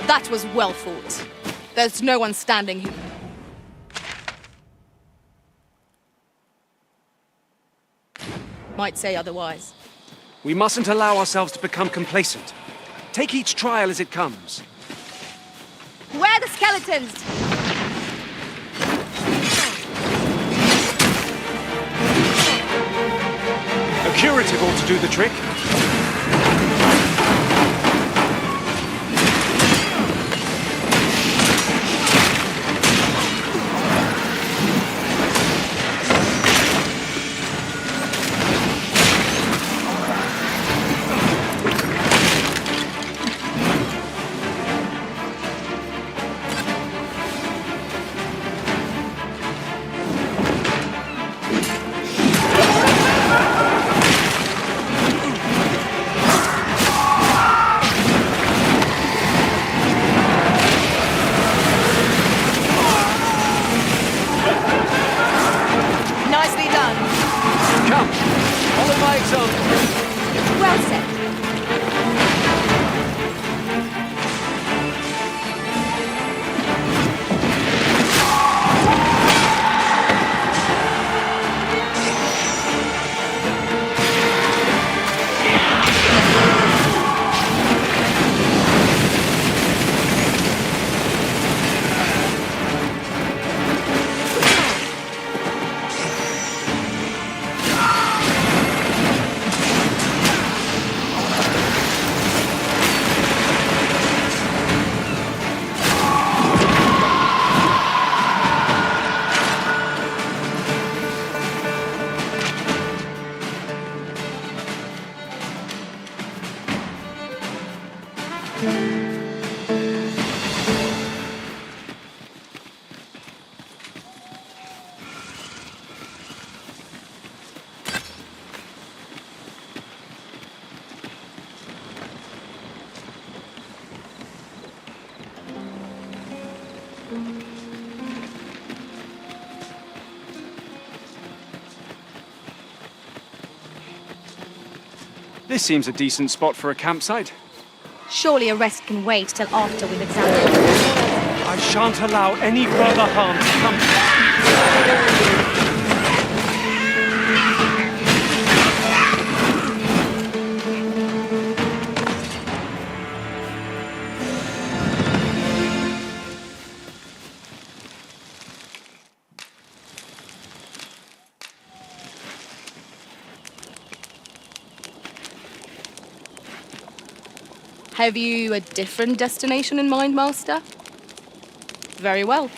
That was well fought. There's no one standing who... might say otherwise. We mustn't allow ourselves to become complacent. Take each trial as it comes. Where are the skeletons? A curative ought to do the trick. Nicely done. Come, follow my example. Well said. This seems a decent spot for a campsite. Surely a rest can wait till after we've examined it. I shan't allow any further harm to come to you. Have you a different destination in mind, Master? Very well.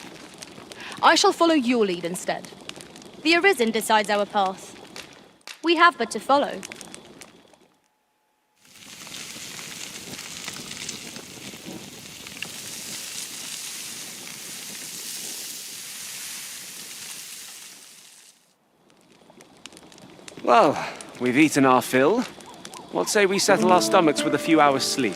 I shall follow your lead instead. The Arisen decides our path. We have but to follow. Well, we've eaten our fill. What say we settle our stomachs with a few hours' sleep?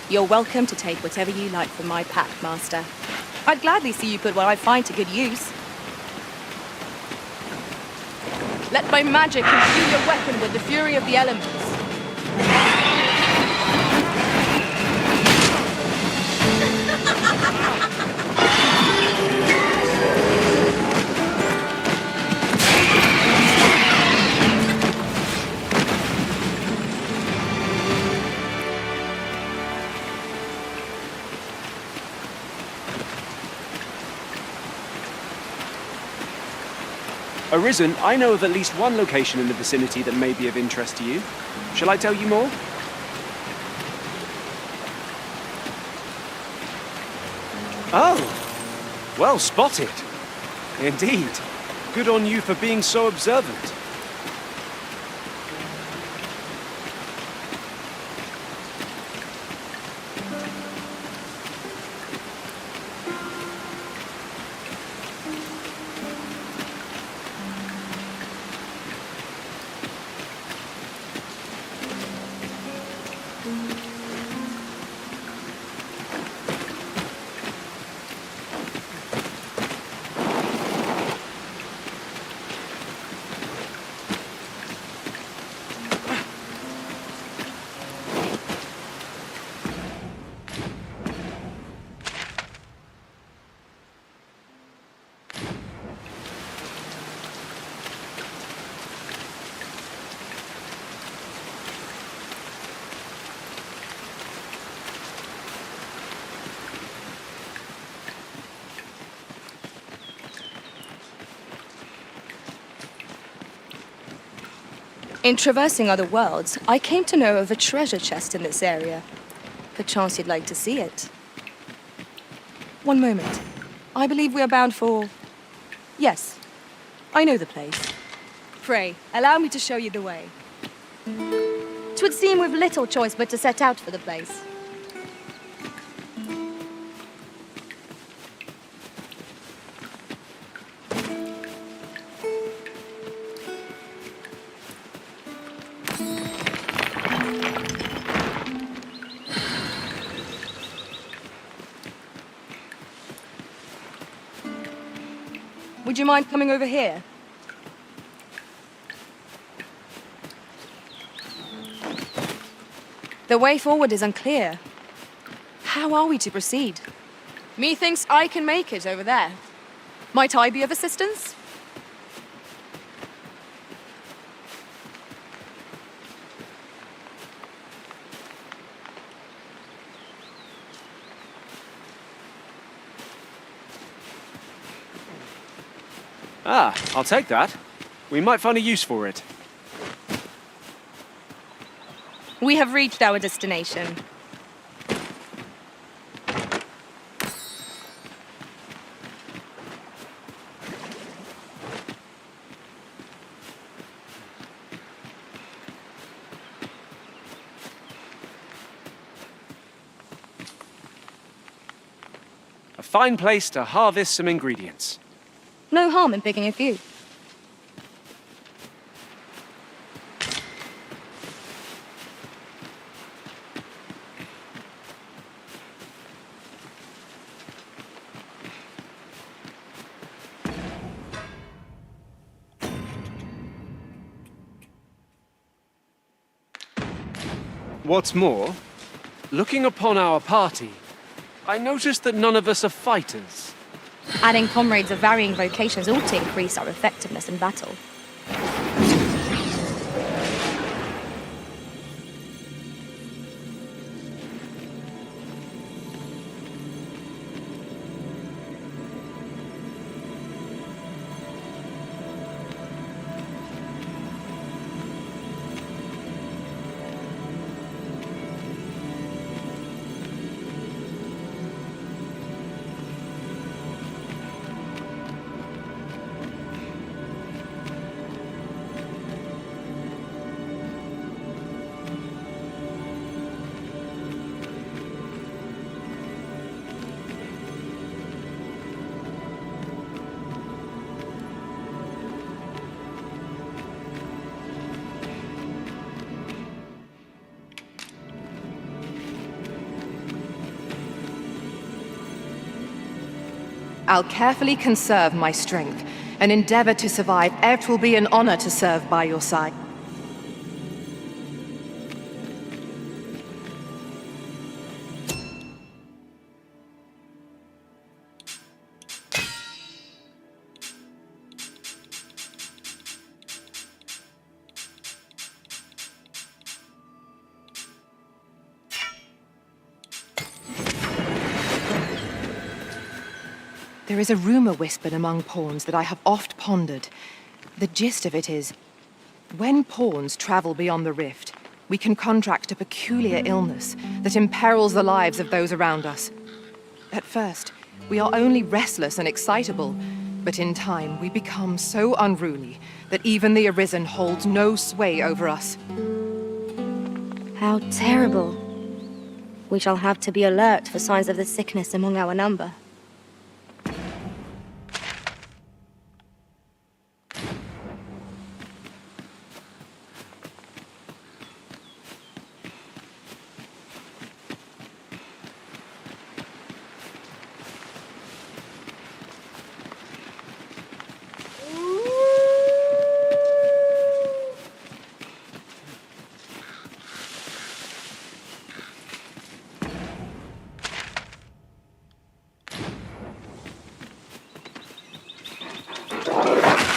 You're welcome to take whatever you like from my pack, Master. I'd gladly see you put what I find to good use. Let my magic imbue your weapon with the fury of the elements. Arisen, I know of at least one location in the vicinity that may be of interest to you. Shall I tell you more? Oh, well spotted. Indeed. Good on you for being so observant. In traversing other worlds, I came to know of a treasure chest in this area. Perchance you'd like to see it. One moment. I believe we are bound for... Yes, I know the place. Pray, allow me to show you the way. 'Twould seem we've little choice but to set out for the place. Would you mind coming over here? The way forward is unclear. How are we to proceed? Methinks I can make it over there. Might I be of assistance? Ah, I'll take that. We might find a use for it. We have reached our destination. A fine place to harvest some ingredients. No harm in picking a few. What's more, looking upon our party, I noticed that none of us are fighters. Adding comrades of varying vocations ought to increase our effectiveness in battle. I'll carefully conserve my strength and endeavor to survive. It will be an honor to serve by your side. There is a rumor whispered among pawns that I have oft pondered. The gist of it is, when pawns travel beyond the rift, we can contract a peculiar illness that imperils the lives of those around us. At first, we are only restless and excitable, but in time we become so unruly that even the Arisen holds no sway over us. How terrible. We shall have to be alert for signs of the sickness among our number.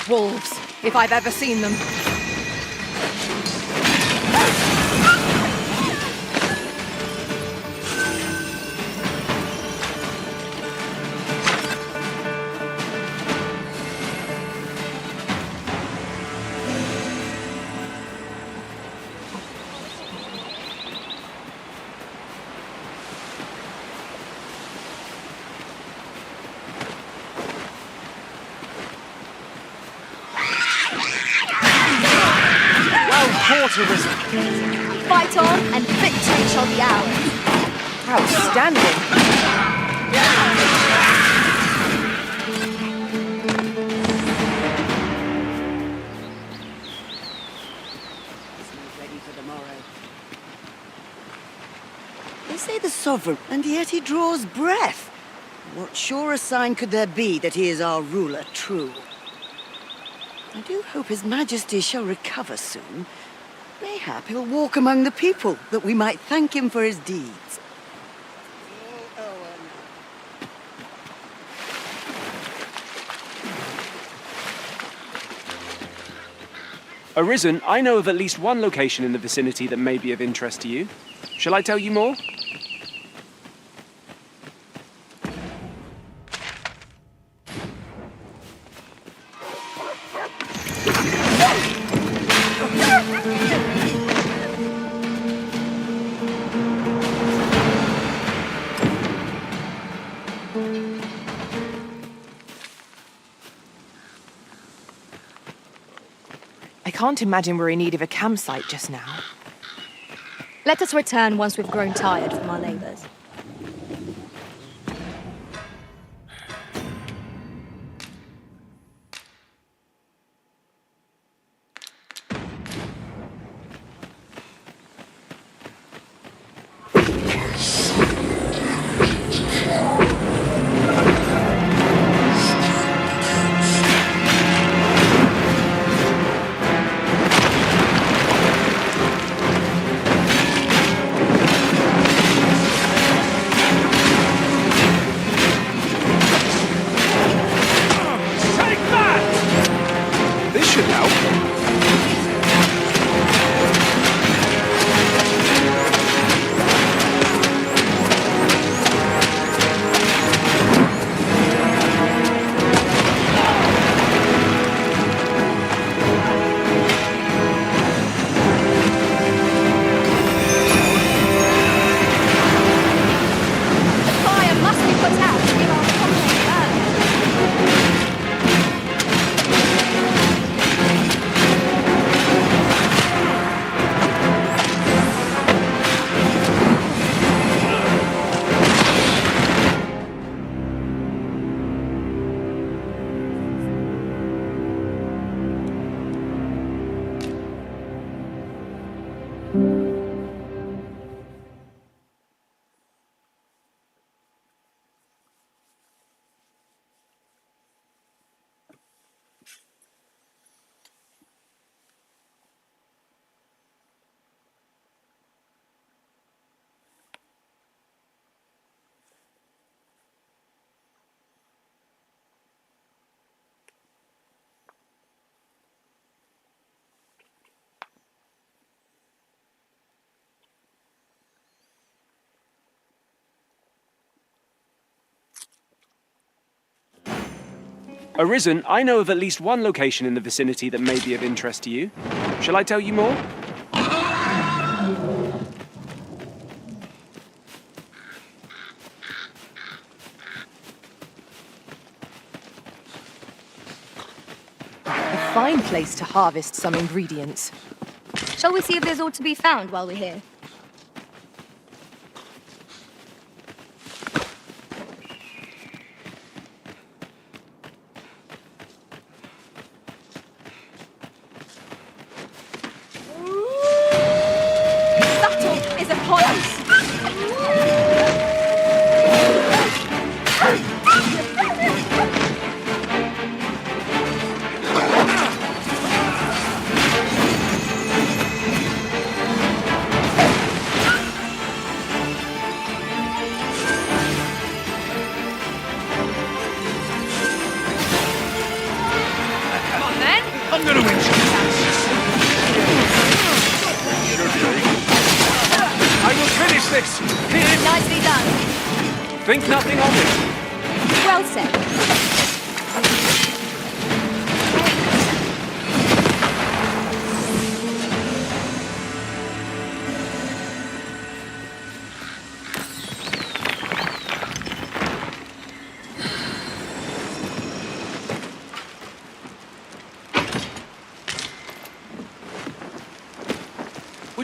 Wolves, if I've ever seen them. Arisen. Fight on, and victory shall be ours. Outstanding. Ready for the morrow. They say the sovereign, and yet he draws breath. What surer sign could there be that he is our ruler true? I do hope his majesty shall recover soon. Mayhap he'll walk among the people, that we might thank him for his deeds. Arisen, I know of at least one location in the vicinity that may be of interest to you. Shall I tell you more? I can't imagine we're in need of a campsite just now. Let us return once we've grown tired from our labors. Arisen, I know of at least one location in the vicinity that may be of interest to you. Shall I tell you more? A fine place to harvest some ingredients. Shall we see if there's aught to be found while we're here? Battle is upon us! Come on then. I'm gonna win. I will finish this! Nicely done. Think nothing of it. Well said.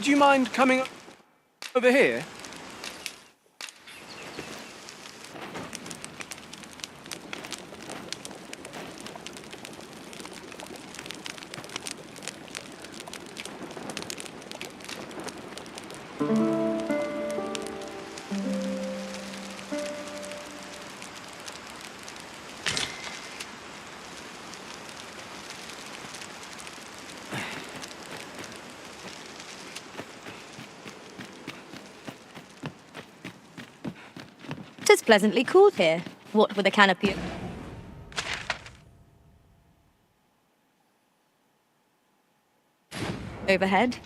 would you mind coming over here? Tis pleasantly cool here, what with a canopy. Overhead?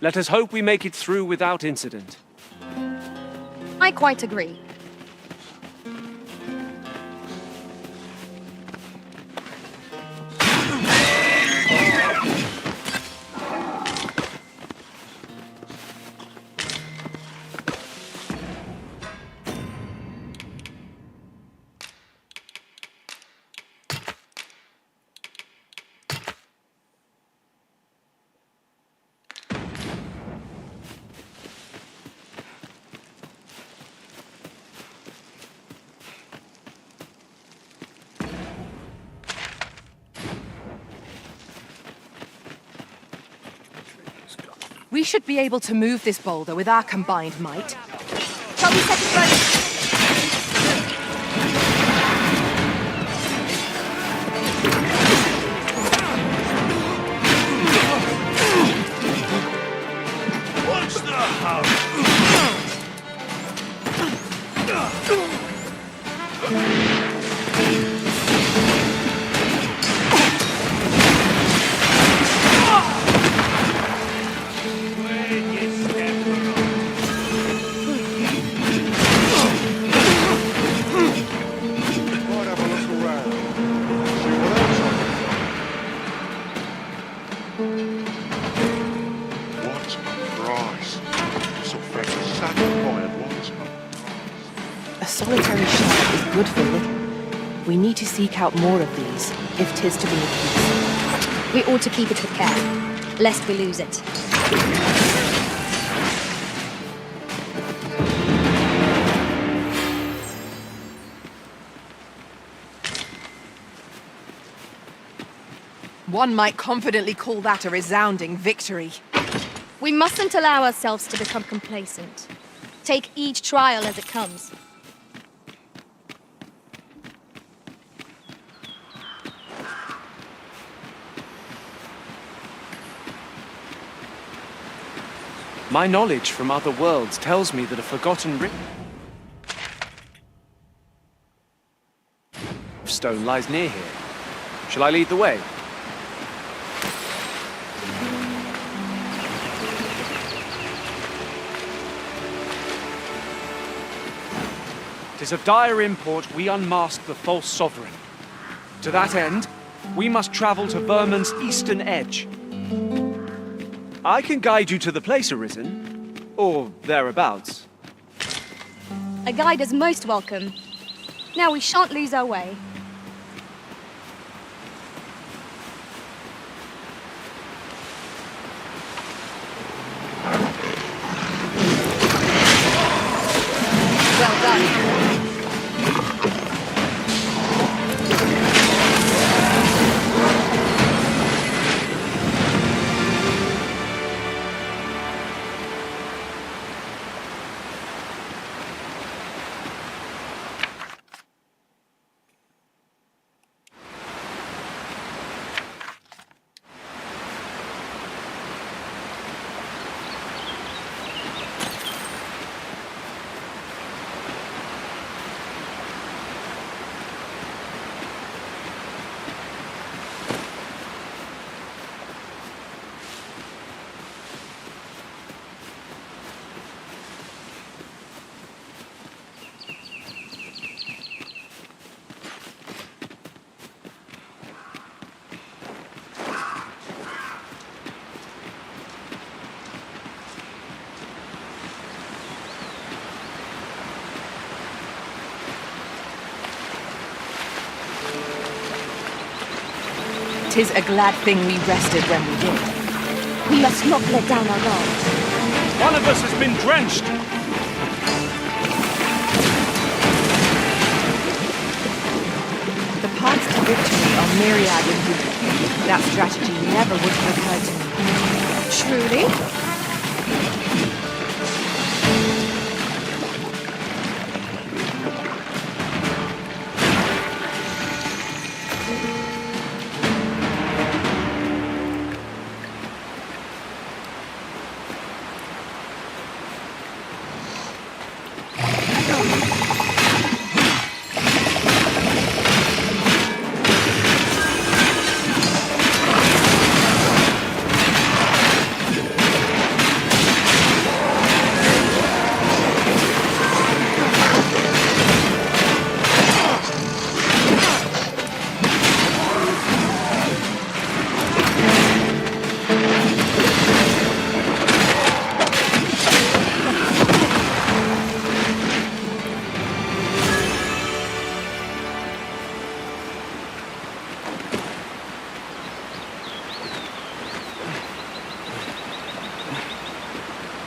Let us hope we make it through without incident. I quite agree. We should be able to move this boulder with our combined might. Shall we set it running? What's the hurry? A solitary shard is good for little. We need to seek out more of these, if 'tis to be a piece. We ought to keep it with care, lest we lose it. One might confidently call that a resounding victory. We mustn't allow ourselves to become complacent. Take each trial as it comes. My knowledge from other worlds tells me that a forgotten stone lies near here. Shall I lead the way? It is of dire import we unmask the false sovereign. To that end, we must travel to Vermin's eastern edge. I can guide you to the place, Arisen, or thereabouts. A guide is most welcome. Now we shan't lose our way. Well done. Tis a glad thing we rested when we did. We must not let down our guard. One of us has been drenched! The paths to victory are myriad indeed. That strategy never would have occurred to me. Truly?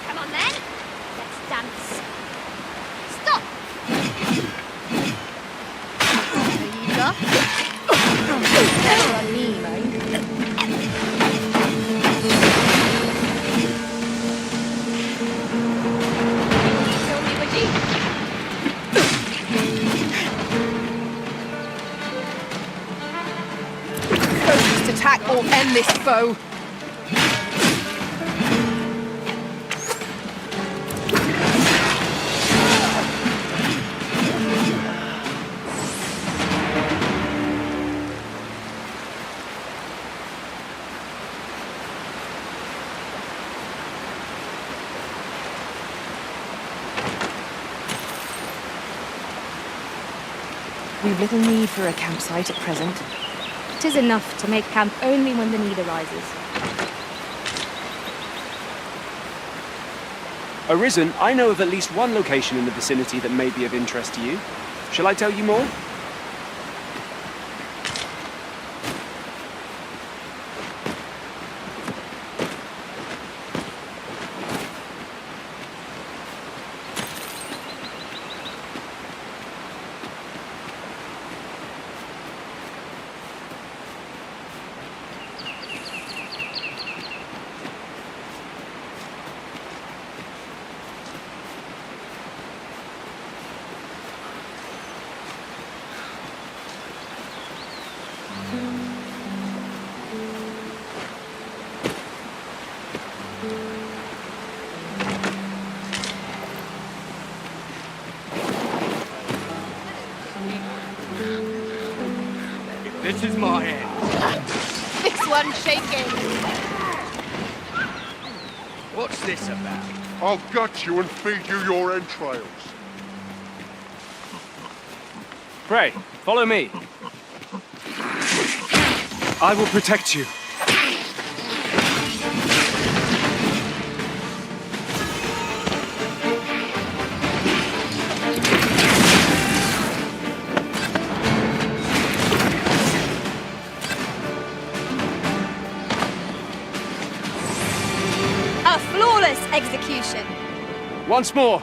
Come on then. Let's dance. Stop. There you go. Never on me, mind. Show me, would you? Focused attack or end this foe. We've little need for a campsite at present. It is enough to make camp only when the need arises. Arisen, I know of at least one location in the vicinity that may be of interest to you. Shall I tell you more? This is my end. This one's shaking. What's this about? I'll gut you and feed you your entrails. Pray, follow me. I will protect you. A flawless execution. Once more.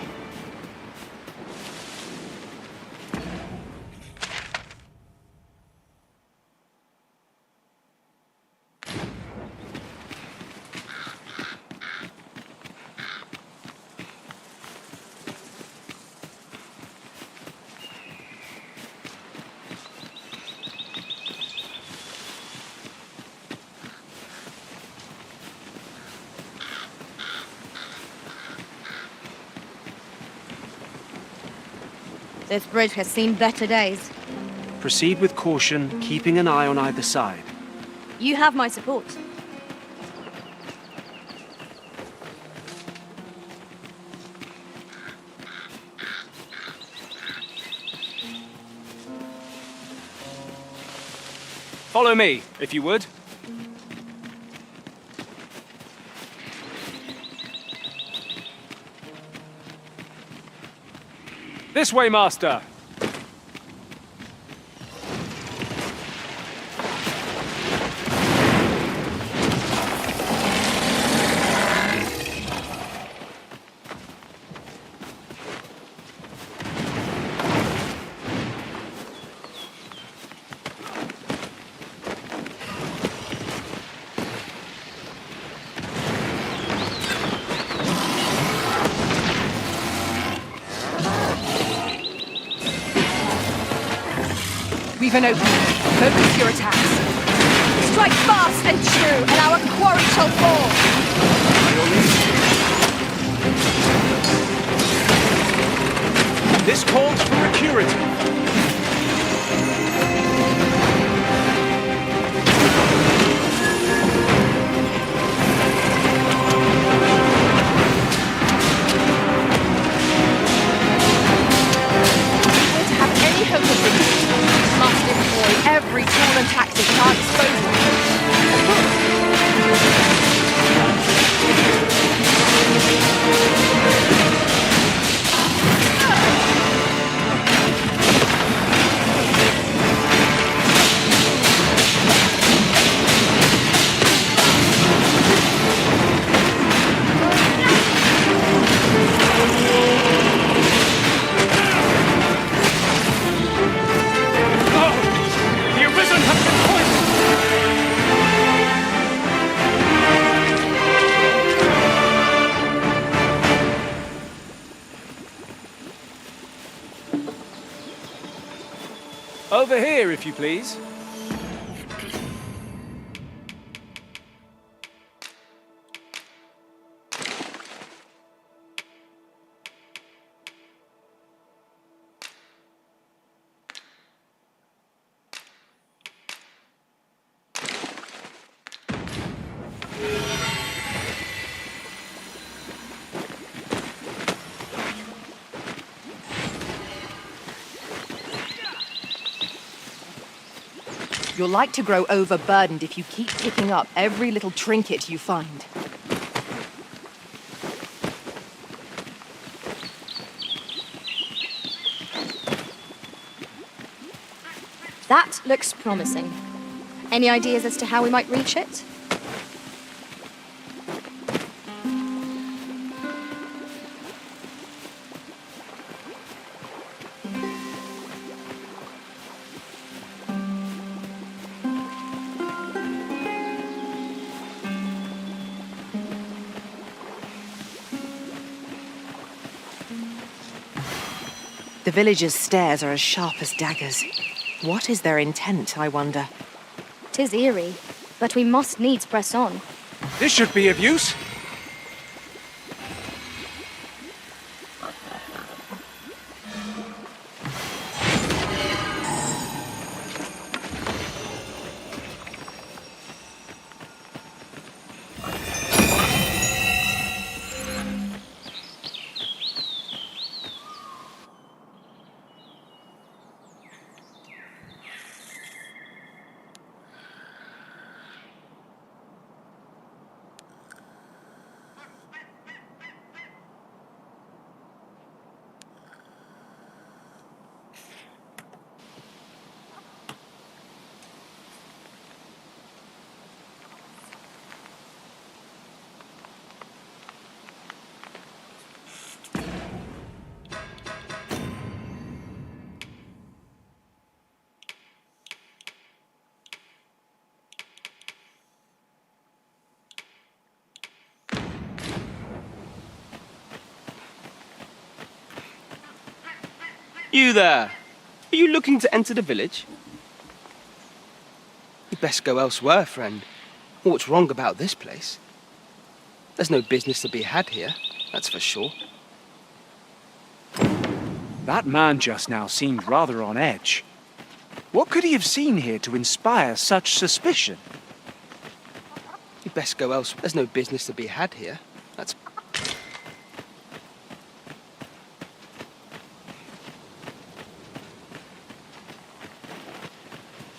This bridge has seen better days. Proceed with caution, keeping an eye on either side. You have my support. Follow me, if you would. This way, Master! We've an opening. Focus your attacks. Strike fast and true, and our quarry shall fall. This calls for a curative. To have any hope of victory, we must employ every tool and tactic at our disposal. The Arisen have been poisoned! Over here, if you please. You're like to grow overburdened if you keep picking up every little trinket you find. That looks promising. Any ideas as to how we might reach it? The villagers' stares are as sharp as daggers. What is their intent, I wonder? 'Tis eerie, but we must needs press on. This should be of use. You there! Are you looking to enter the village? You'd best go elsewhere, friend. What's wrong about this place? There's no business to be had here, that's for sure. That man just now seemed rather on edge. What could he have seen here to inspire such suspicion? You'd best go elsewhere. There's no business to be had here, that's...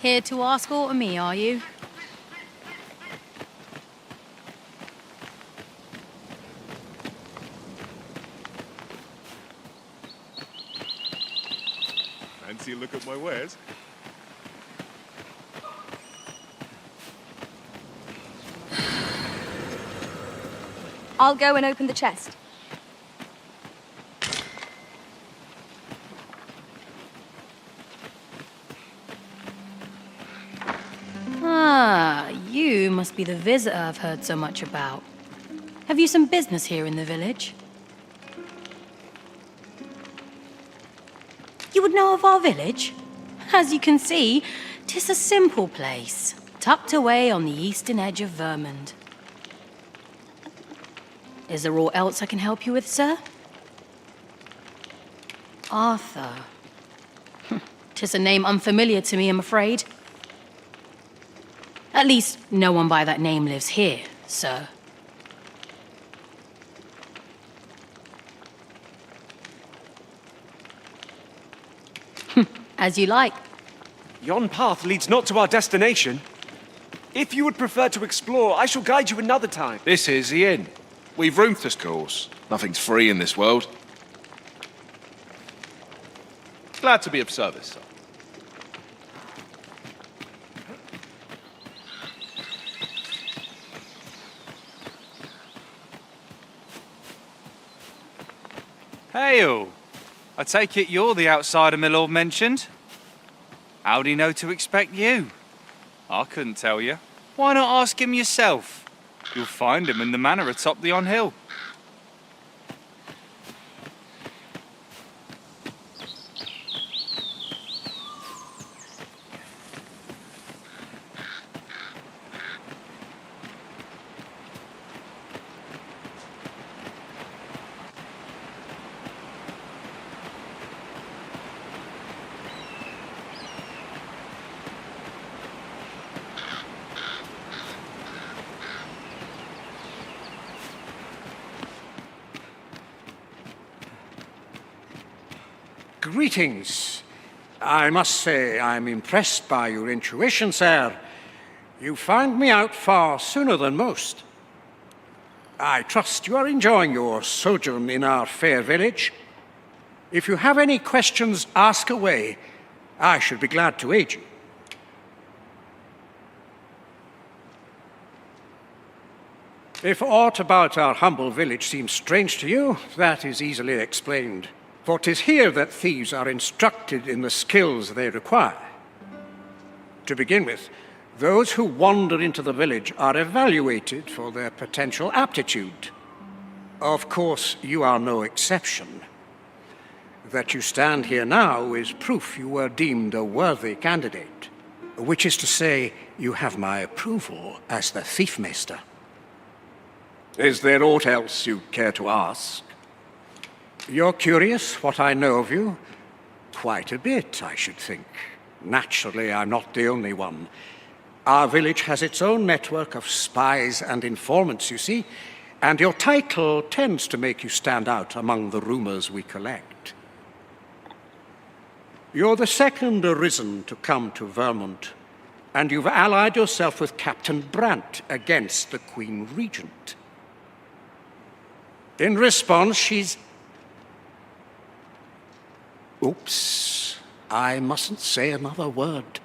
Here to ask aught of me, are you? Fancy a look at my wares? I'll go and open the chest. Ah, you must be the visitor I've heard so much about. Have you some business here in the village? You would know of our village? As you can see, 'tis a simple place, tucked away on the eastern edge of Vermund. Is there aught else I can help you with, sir? Arthur. 'Tis a name unfamiliar to me, I'm afraid. At least, no one by that name lives here, sir. As you like. Yon path leads not to our destination. If you would prefer to explore, I shall guide you another time. This is the inn. We've room to course. Nothing's free in this world. Glad to be of service, sir. Hail! I take it you're the outsider my lord mentioned? How'd he know to expect you? I couldn't tell you. Why not ask him yourself? You'll find him in the manor atop the on hill. Greetings. I must say I'm impressed by your intuition, sir. You found me out far sooner than most. I trust you are enjoying your sojourn in our fair village. If you have any questions, ask away. I should be glad to aid you. If aught about our humble village seems strange to you, that is easily explained. For 'tis here that thieves are instructed in the skills they require. To begin with, those who wander into the village are evaluated for their potential aptitude. Of course, you are no exception. That you stand here now is proof you were deemed a worthy candidate, which is to say, you have my approval as the thiefmaster. Is there aught else you care to ask? You're curious what I know of you? Quite a bit, I should think. Naturally, I'm not the only one. Our village has its own network of spies and informants, you see, and your title tends to make you stand out among the rumors we collect. You're the second arisen to come to Vermund, and you've allied yourself with Captain Brant against the Queen Regent. In response, she's... Oops, I mustn't say another word.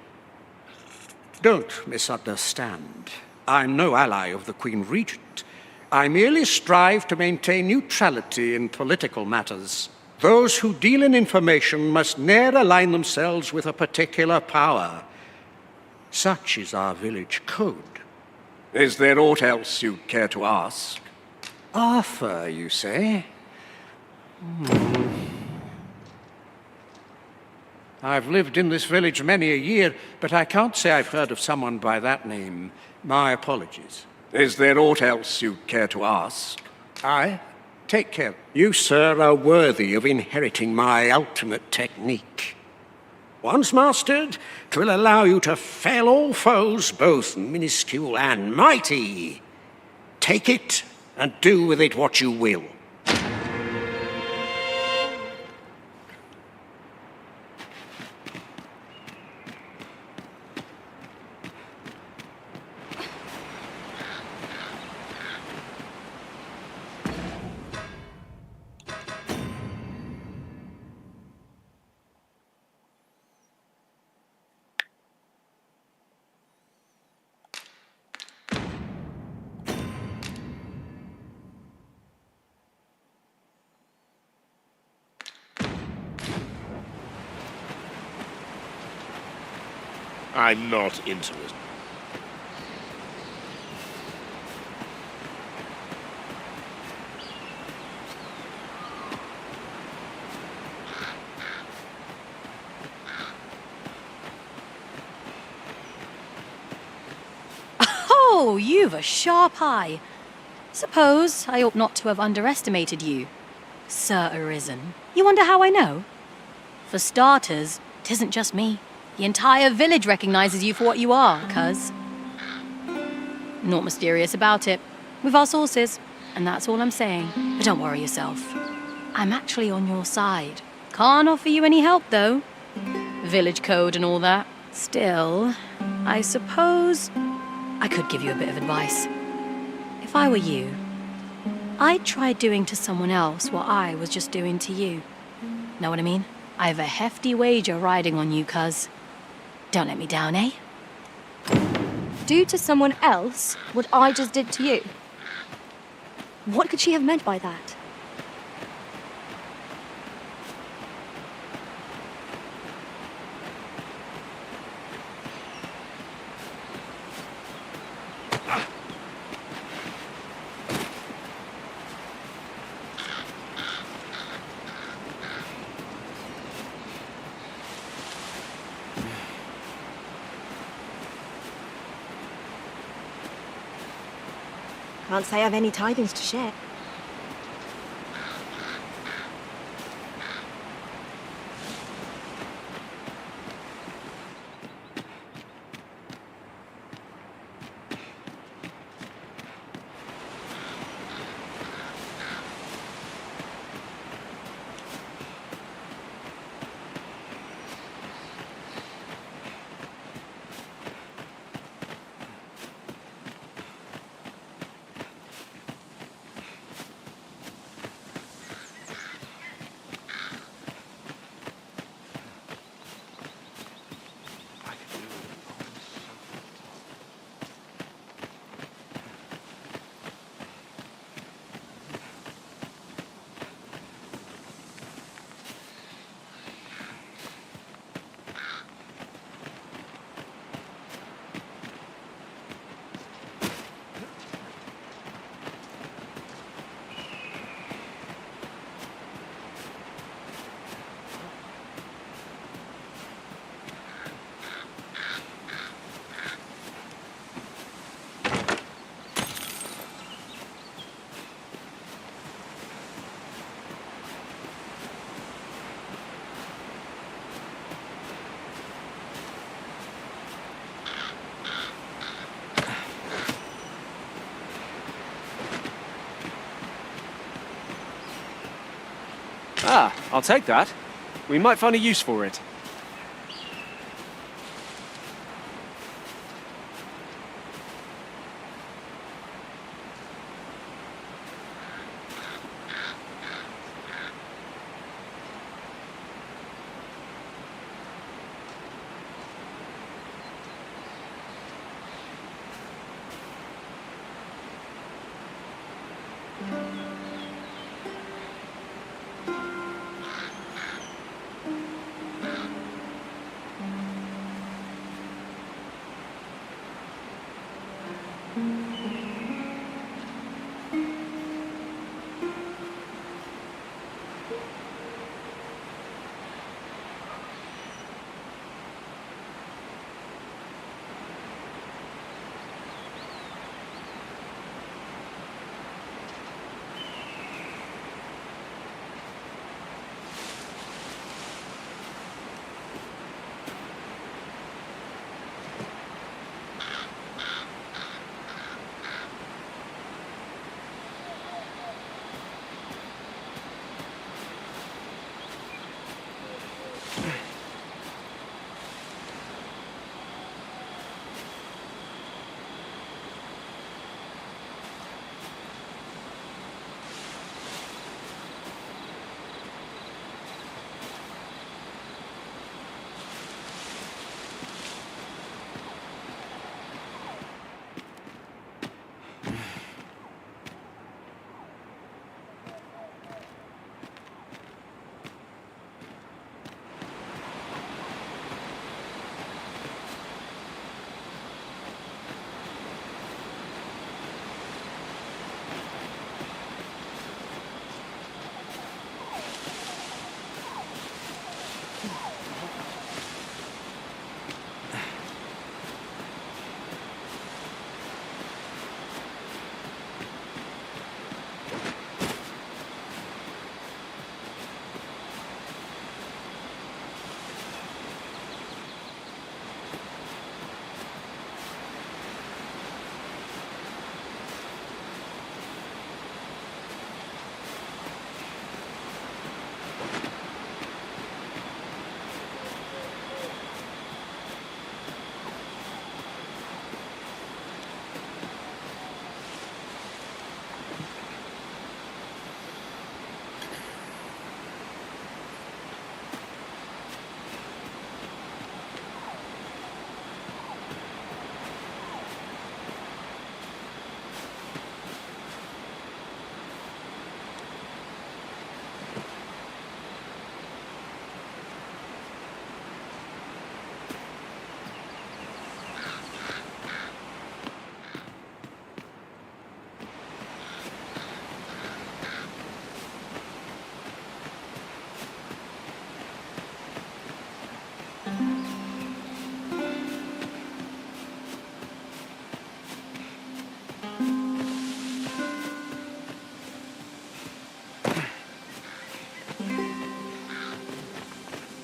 Don't misunderstand. I'm no ally of the Queen Regent. I merely strive to maintain neutrality in political matters. Those who deal in information must ne'er align themselves with a particular power. Such is our village code. Is there aught else you'd care to ask? Arthur, you say? I've lived in this village many a year, but I can't say I've heard of someone by that name. My apologies. Is there aught else you'd care to ask? Aye? Take care. You, sir, are worthy of inheriting my ultimate technique. Once mastered, 'twill allow you to fell all foes, both minuscule and mighty. Take it, and do with it what you will. I'm not interested. Oh, you've a sharp eye. Suppose I ought not to have underestimated you, Sir Arisen. You wonder how I know? For starters, 'tisn't just me. The entire village recognizes you for what you are, cuz. Naught mysterious about it. We've our sources, and that's all I'm saying. But don't worry yourself. I'm actually on your side. Can't offer you any help, though. Village code and all that. Still, I suppose I could give you a bit of advice. If I were you, I'd try doing to someone else what I was just doing to you. Know what I mean? I've a hefty wager riding on you, cuz. Don't let me down, eh? Do to someone else what I just did to you. What could she have meant by that? Can't say I've any tidings to share. Ah, I'll take that. We might find a use for it.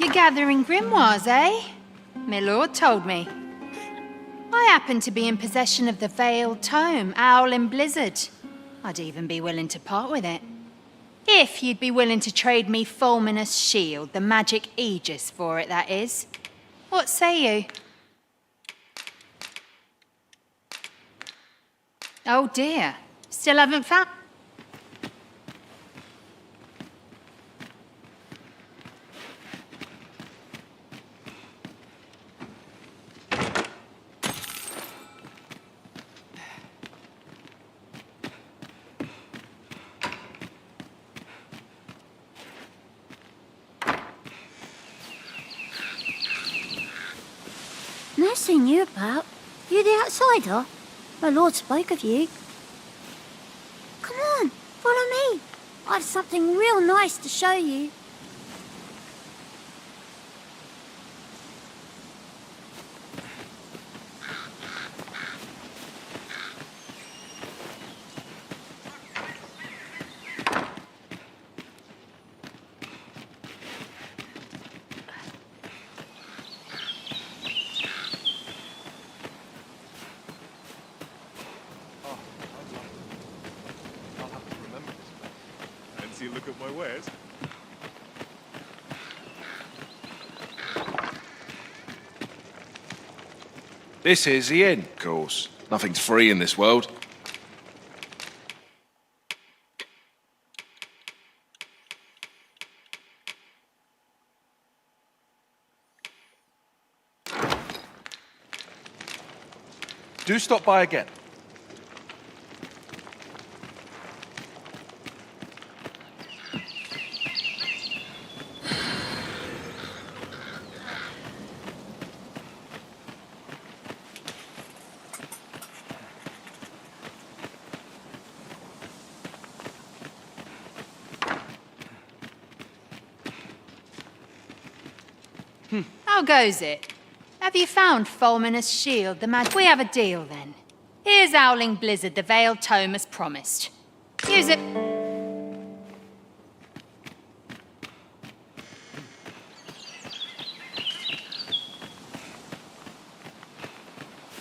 Ever gathering grimoires, eh? My lord told me. I happen to be in possession of the Veiled Tome, Owl in Blizzard. I'd even be willing to part with it. If you'd be willing to trade me Fulminous Shield, the magic Aegis for it, that is. What say you? Oh dear, still haven't found... No seen you about. You the outsider? My lord spoke of you. Come on, follow me. I've something real nice to show you. I'll have to remember this. Fancy a look at my wares? This is the inn, of course. Nothing's free in this world. Do stop by again. How goes it? Have you found Fulminous Shield, the magic... We have a deal, then. Here's Owling Blizzard, the Veiled Tome as promised. Use it...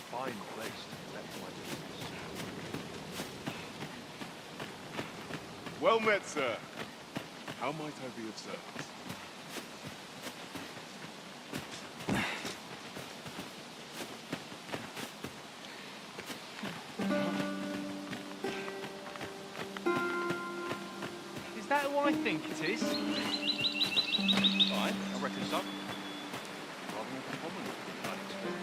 Fine place to collect my business. Well met, sir. How might I be of service? Is that who I think it is? Fine, I reckon so. Rather more common than I'd expect.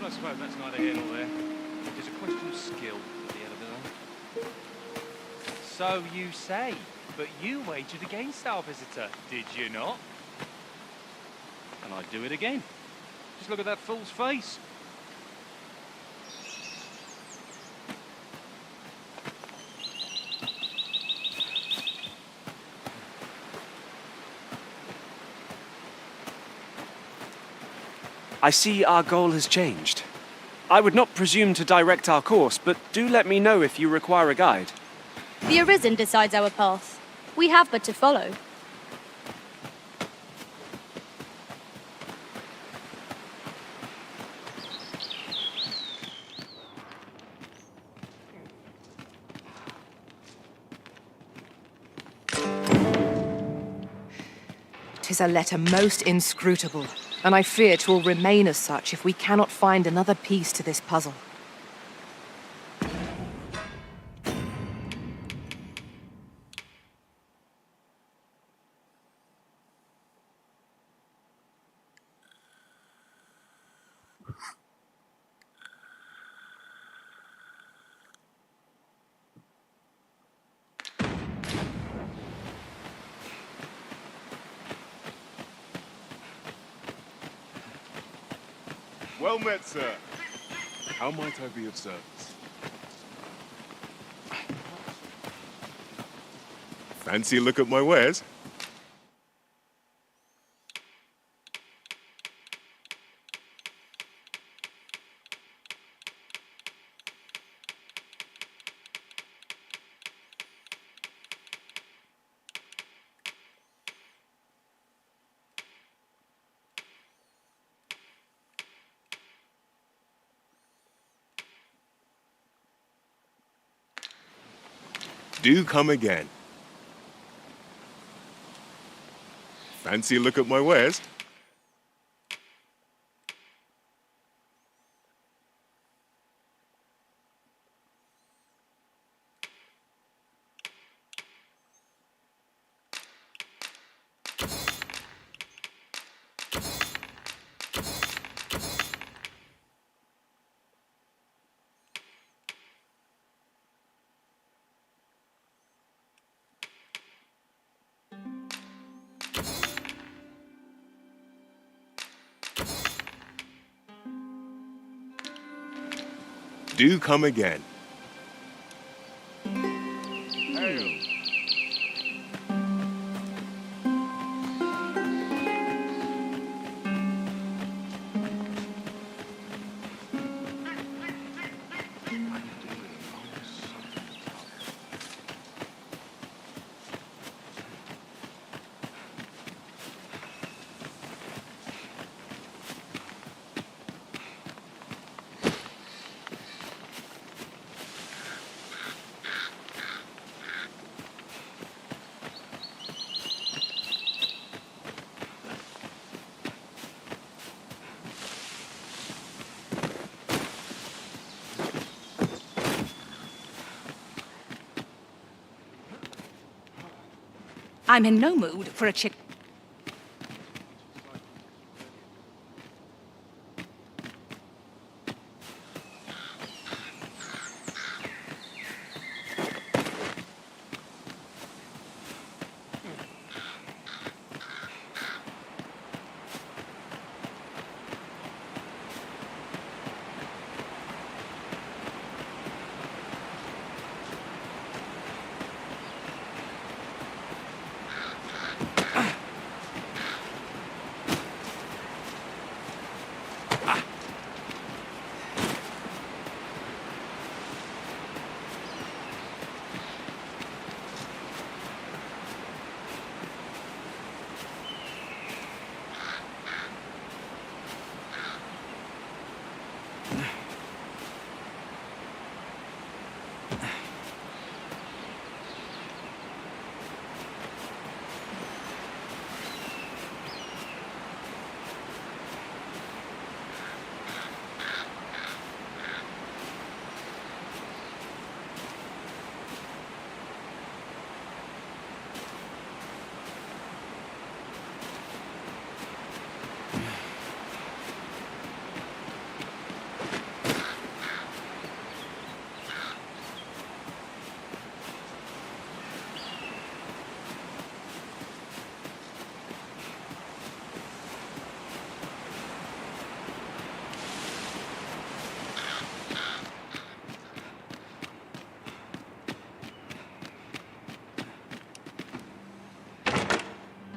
But I suppose that's neither here nor there. It's a question of skill at the end of the day. So you say, but you wagered against our visitor, did you not? And I'd do it again. Just look at that fool's face. I see our goal has changed. I would not presume to direct our course, but do let me know if you require a guide. The Arisen decides our path. We have but to follow. Tis a letter most inscrutable, and I fear 'twill remain as such if we cannot find another piece to this puzzle. Well met, sir. How might I be of service? Fancy a look at my wares? Do come again. Fancy a look at my wares? Do come again. I'm in no mood for a chick.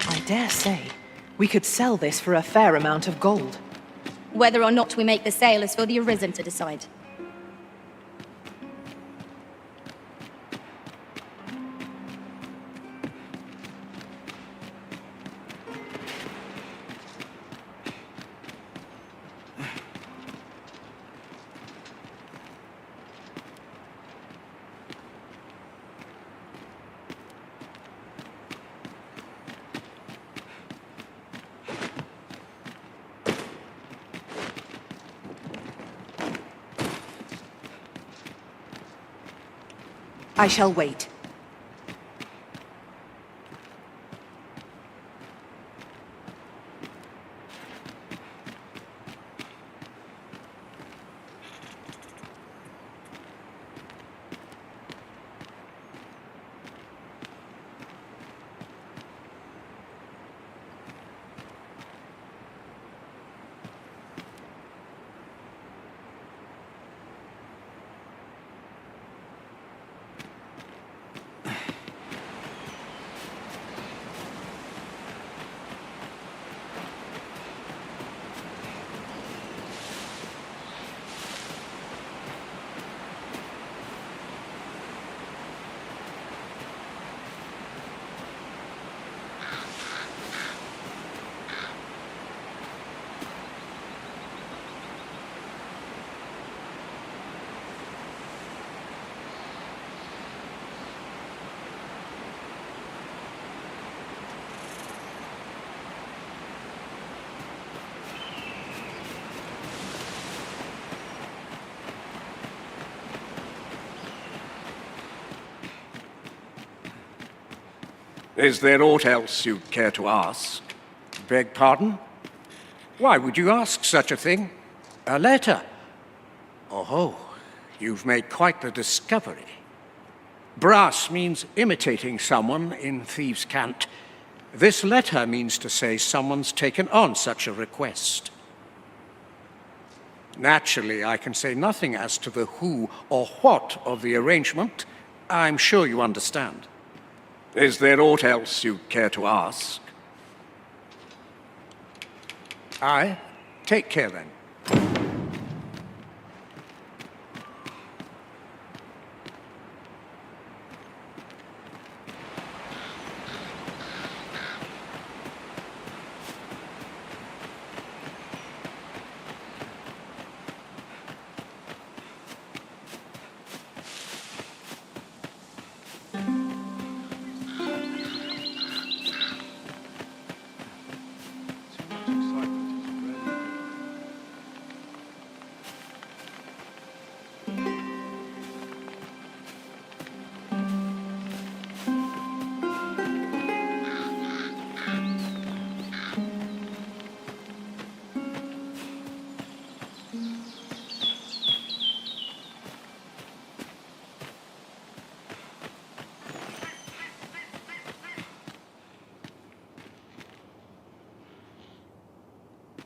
I dare say, we could sell this for a fair amount of gold. Whether or not we make the sale is for the Arisen to decide. I shall wait. Is there aught else you'd care to ask? Beg pardon? Why would you ask such a thing? A letter? Oh, you've made quite the discovery. Brass means imitating someone in thieves' cant. This letter means to say someone's taken on such a request. Naturally, I can say nothing as to the who or what of the arrangement. I'm sure you understand. Is there aught else you care to ask? Aye. Take care then.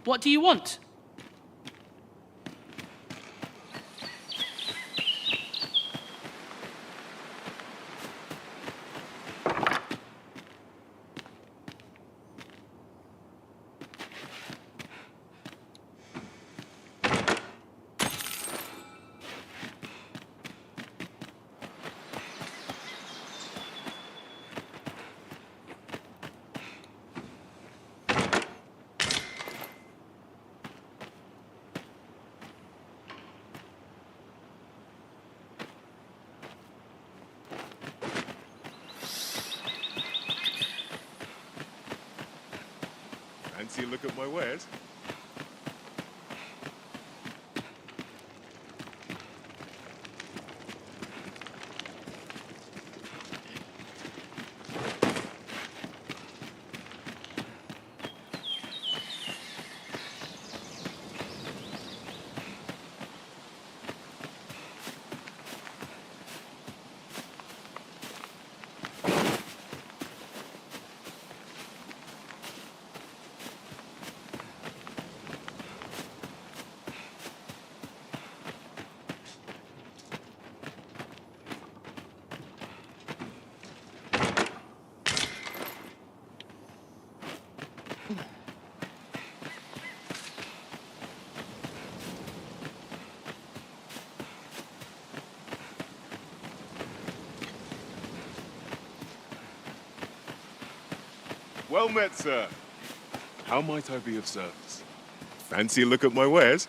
What do you want? Fancy a look at my wares? Well met, sir. How might I be of service? Fancy a look at my wares?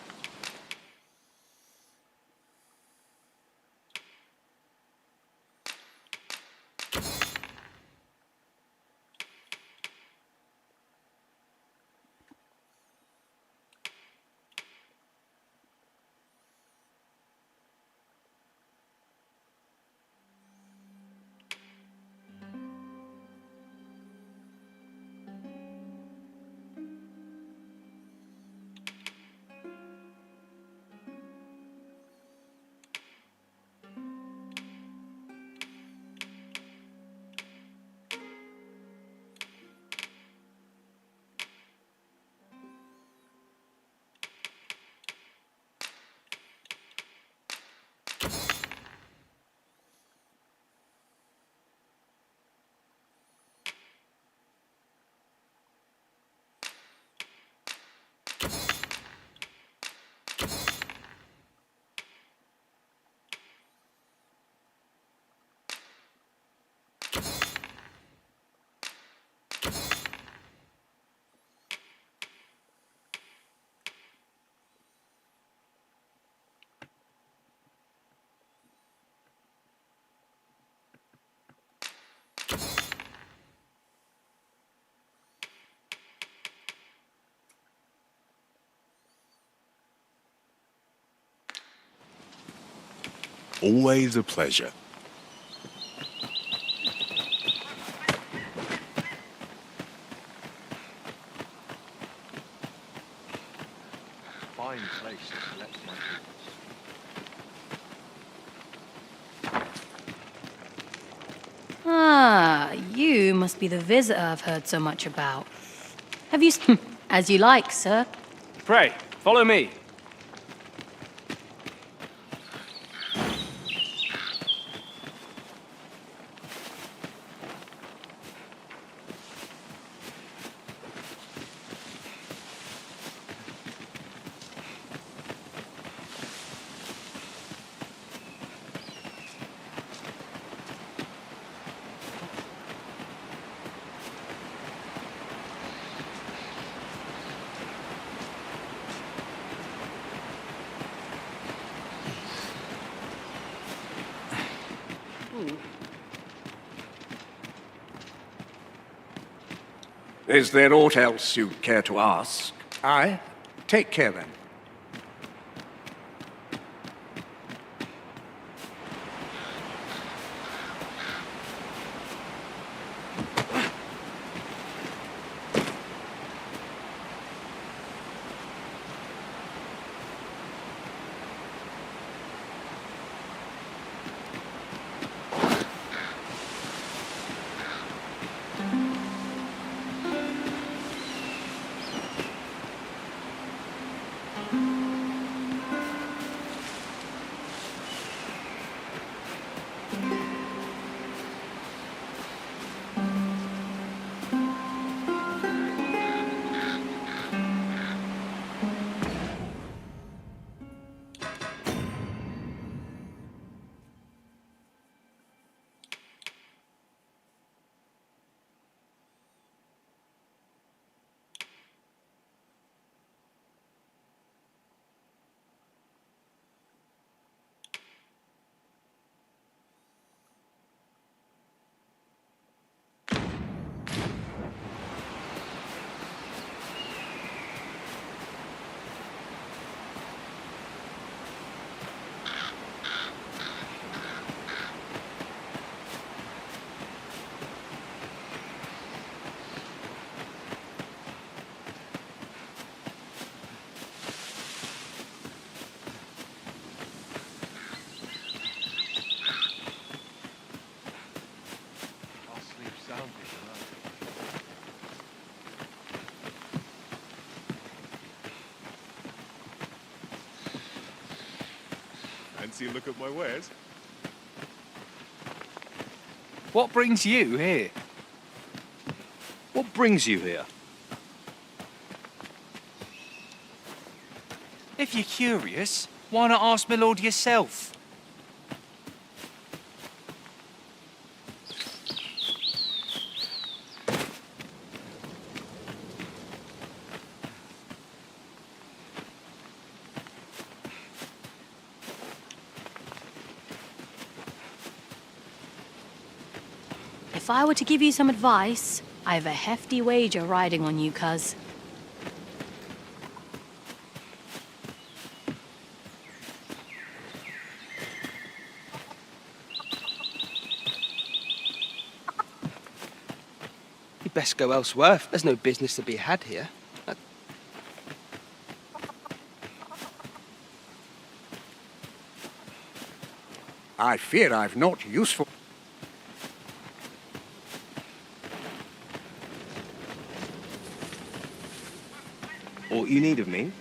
Always a pleasure. fine place to collect my Ah, you must be the visitor I've heard so much about. Have you... As you like, sir. Pray, follow me. Is there aught else you care to ask? Aye. Take care then. Fancy a look at my wares? What brings you here? What brings you here? If you're curious, why not ask my lord yourself? If I were to give you some advice, I've a hefty wager riding on you, cuz. You'd best go elsewhere. There's no business to be had here. I fear I've not useful. Aught you need of me?